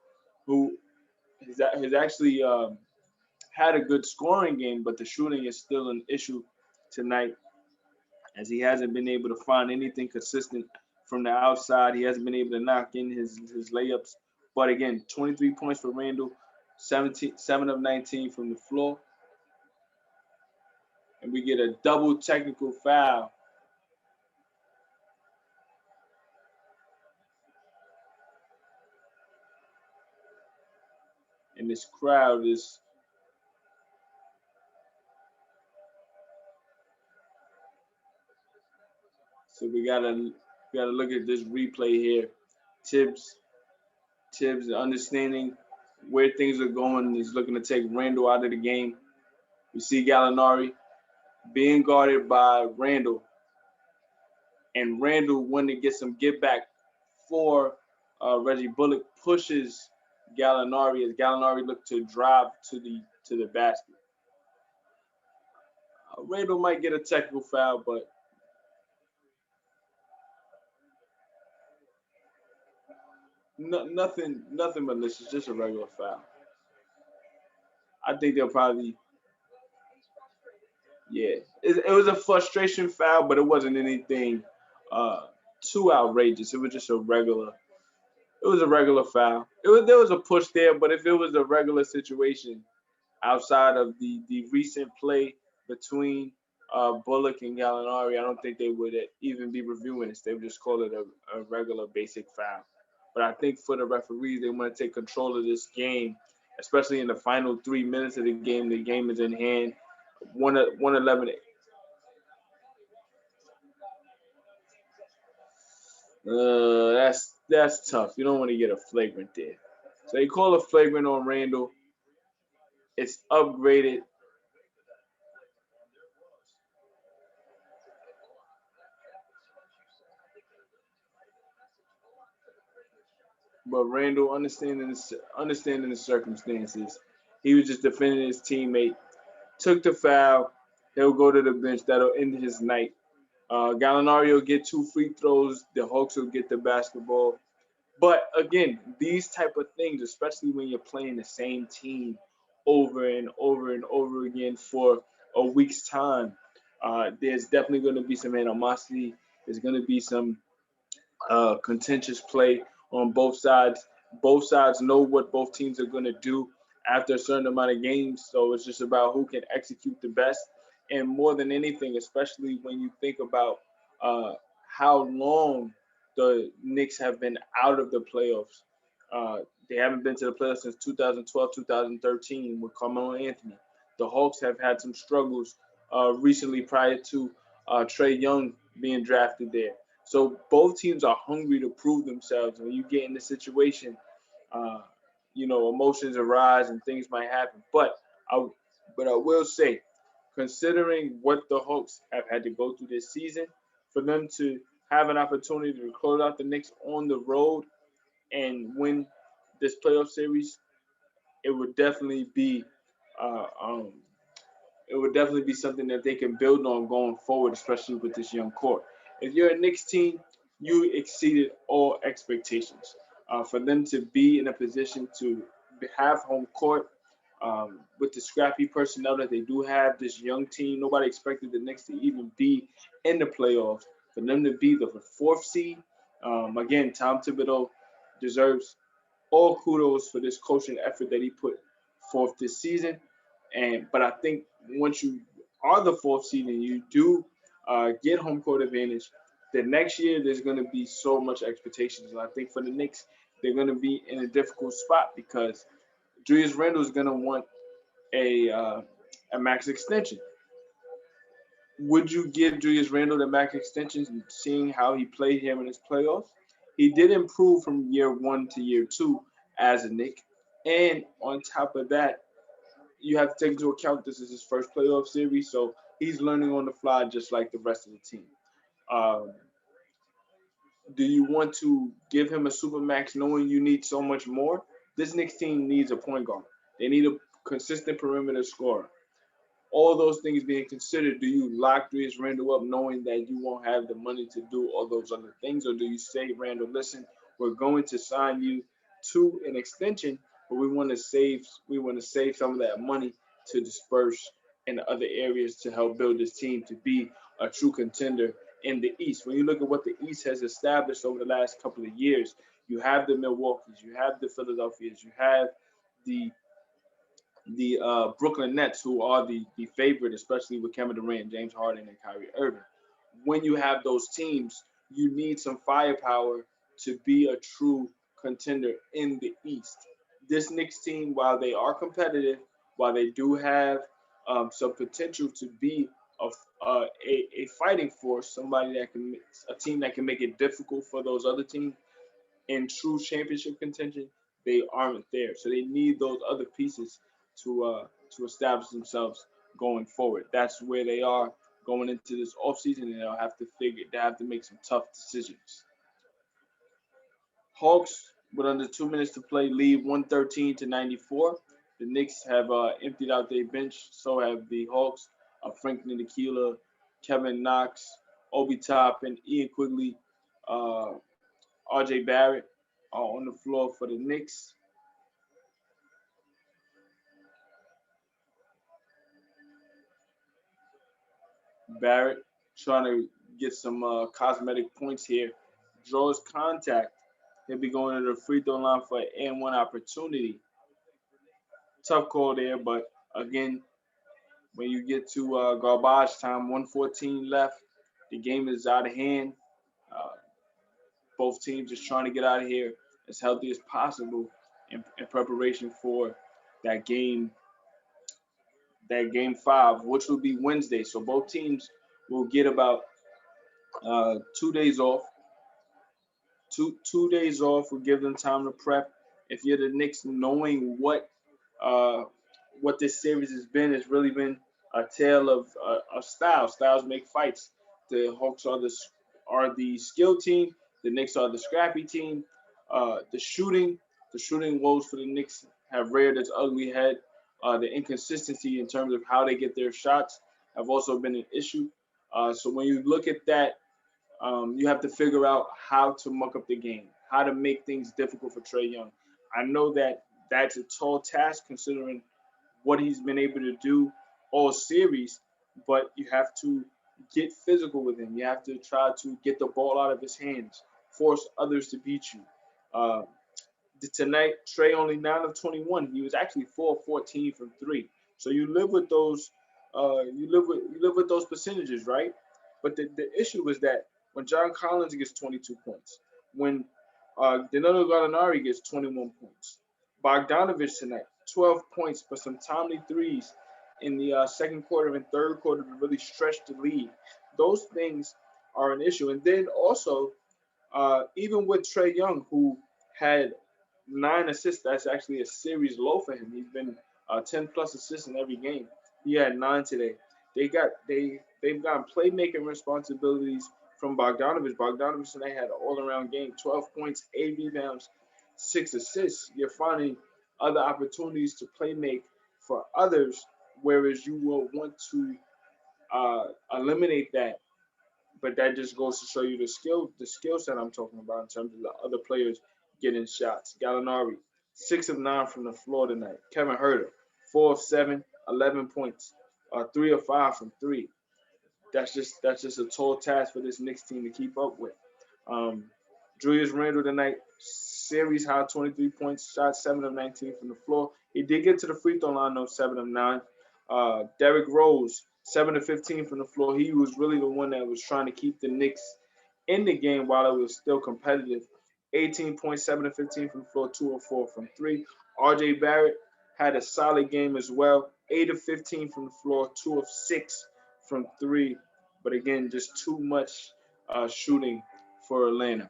who has actually had a good scoring game, but the shooting is still an issue tonight as he hasn't been able to find anything consistent from the outside. He hasn't been able to knock in his layups. But again, 23 points for Randle, 7 of 19 from the floor. And we get a double technical foul. And this crowd is so we gotta look at this replay here. Tibbs understanding where things are going is looking to take Randle out of the game. We see Gallinari being guarded by Randle, and Randle wanting to get some get back for Reggie Bullock pushes Gallinari as Gallinari looked to drive to the basket. Randle might get a technical foul, but nothing malicious, just a regular foul. I think they'll probably, yeah. It was a frustration foul, but it wasn't anything too outrageous. It was just a regular. It was a regular foul. There was a push there, but if it was a regular situation outside of the recent play between Bullock and Gallinari, I don't think they would even be reviewing this. They would just call it a regular basic foul. But I think for the referees, they want to take control of this game, especially in the final 3 minutes of the game. The game is in hand. 111. That's tough. You don't want to get a flagrant there. So they call a flagrant on Randle. It's upgraded. But Randle, understanding the circumstances, he was just defending his teammate. Took the foul. He'll go to the bench. That'll end his night. Gallinari will get 2 free throws. The Hawks will get the basketball. But again, these type of things, especially when you're playing the same team over and over and over again for a week's time, there's definitely going to be some animosity. There's going to be some contentious play on both sides. Both sides know what both teams are going to do after a certain amount of games. So it's just about who can execute the best. And more than anything, especially when you think about uh, how long the Knicks have been out of the playoffs. They haven't been to the playoffs since 2012, 2013 with Carmelo Anthony. The Hawks have had some struggles recently prior to Trae Young being drafted there. So both teams are hungry to prove themselves. When you get in the situation, uh, emotions arise and things might happen. I, but I will say, considering what the Hawks have had to go through this season, for them to have an opportunity to close out the Knicks on the road and win this playoff series, it would definitely be uh, um, it would definitely be something that they can build on going forward, especially with this young core. If you're a Knicks team, you exceeded all expectations. For them to be in a position to have home court with the scrappy personnel that they do have, this young team, nobody expected the Knicks to even be in the playoffs. For them to be the 4th seed, again, Tom Thibodeau deserves all kudos for this coaching effort that he put forth this season. But I think once you are the 4th seed and you do get home court advantage, the next year there's going to be so much expectations. And I think for the Knicks, they're going to be in a difficult spot because Julius Randle is going to want a max extension. Would you give Julius Randle the max extension, seeing how he played here in his playoffs? He did improve from year 1 to year 2 as a Knick. And on top of that, you have to take into account this is his first playoff series, so he's learning on the fly just like the rest of the team. Um, do you want to give him a supermax knowing you need so much more? This Knicks team needs a point guard. They need a consistent perimeter scorer. All those things being considered, do you lock Julius Randle up knowing that you won't have the money to do all those other things? Or do you say, Randle, listen, we're going to sign you to an extension, but we want to save some of that money to disperse in other areas to help build this team to be a true contender in the East. When you look at what the East has established over the last couple of years, you have the Milwaukee's, you have the Philadelphia's, you have the Brooklyn Nets, who are the favorite, especially with Kevin Durant, James Harden, and Kyrie Irving. When you have those teams, you need some firepower to be a true contender in the East. This Knicks team, while they are competitive, while they do have some potential to be a, a fighting force, a team that can make it difficult for those other teams, in true championship contention, they aren't there. So they need those other pieces to establish themselves going forward. That's where they are going into this offseason, and they have to make some tough decisions. Hawks, with under 2 minutes to play, lead 113 to 94. The Knicks have emptied out their bench. So have the Hawks. Frank Ntilikina, Kevin Knox, Obi Toppin, Ian Quigley, uh, R.J. Barrett are on the floor for the Knicks. Barrett trying to get some cosmetic points here. Draws contact. He'll be going to the free throw line for an and one opportunity. Tough call there, but again, when you get to garbage time, 114 left, the game is out of hand. Uh, both teams just trying to get out of here as healthy as possible in preparation for that game 5, which will be Wednesday. So both teams will get about 2 days off. Two days off will give them time to prep. If you're the Knicks, knowing uh, what this series has been, it's really been a tale of styles. Styles make fights. The Hawks are the skill team. The Knicks are the scrappy team. The shooting woes for the Knicks have reared its ugly head. The inconsistency in terms of how they get their shots have also been an issue. So when you look at that, you have to figure out how to muck up the game, how to make things difficult for Trae Young. I know that that's a tall task considering what he's been able to do all series, but you have to get physical with him. You have to try to get the ball out of his hands, force others to beat you. Uh, Tonight, Trey only 9 of 21. He was actually 4 of 14 from three. So you live with those. You live with those percentages, right? But the issue is that when John Collins gets 22 points, when Danilo Gallinari gets 21 points, Bogdanovich tonight 12 points, but some timely threes in the second quarter and third quarter to really stretch the lead. Those things are an issue. And then also even with Trey Young, who had 9 assists, that's actually a series low for him. He's been 10 plus assists in every game. He had 9 today. They've gotten playmaking responsibilities from Bogdanovich. Bogdanovich tonight had an all around game, 12 points, 8 rebounds, 6 assists. You're finding other opportunities to play make for others, whereas you will want to eliminate that, but that just goes to show you the skill set I'm talking about in terms of the other players getting shots. Gallinari, 6 of 9 from the floor tonight. Kevin Herter, 4 of 7, 11 points, 3 of 5 from three. That's just a tall task for this Knicks team to keep up with. Um, Julius Randle tonight, series high 23 points, shot 7 of 19 from the floor. He did get to the free throw line though, 7 of 9. Derrick Rose, 7 of 15 from the floor. He was really the one that was trying to keep the Knicks in the game while it was still competitive. 18.7 of 15 from the floor, 2 of 4 from three. R.J. Barrett had a solid game as well. 8 of 15 from the floor, 2 of 6 from three. But again, just too much shooting for Atlanta.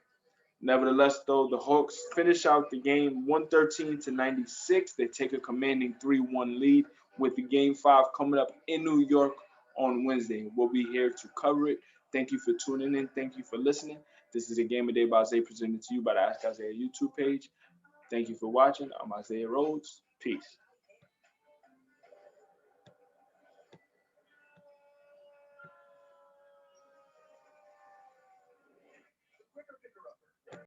Nevertheless, though, the Hawks finish out the game 113 to 96. They take a commanding 3-1 lead with the game 5 coming up in New York on Wednesday. We'll be here to cover it. Thank you for tuning in. Thank you for listening. This is a Game of Day by Isaiah presented to you by the Ask Isaiah YouTube page. Thank you for watching. I'm Isaiah Rhodes. Peace.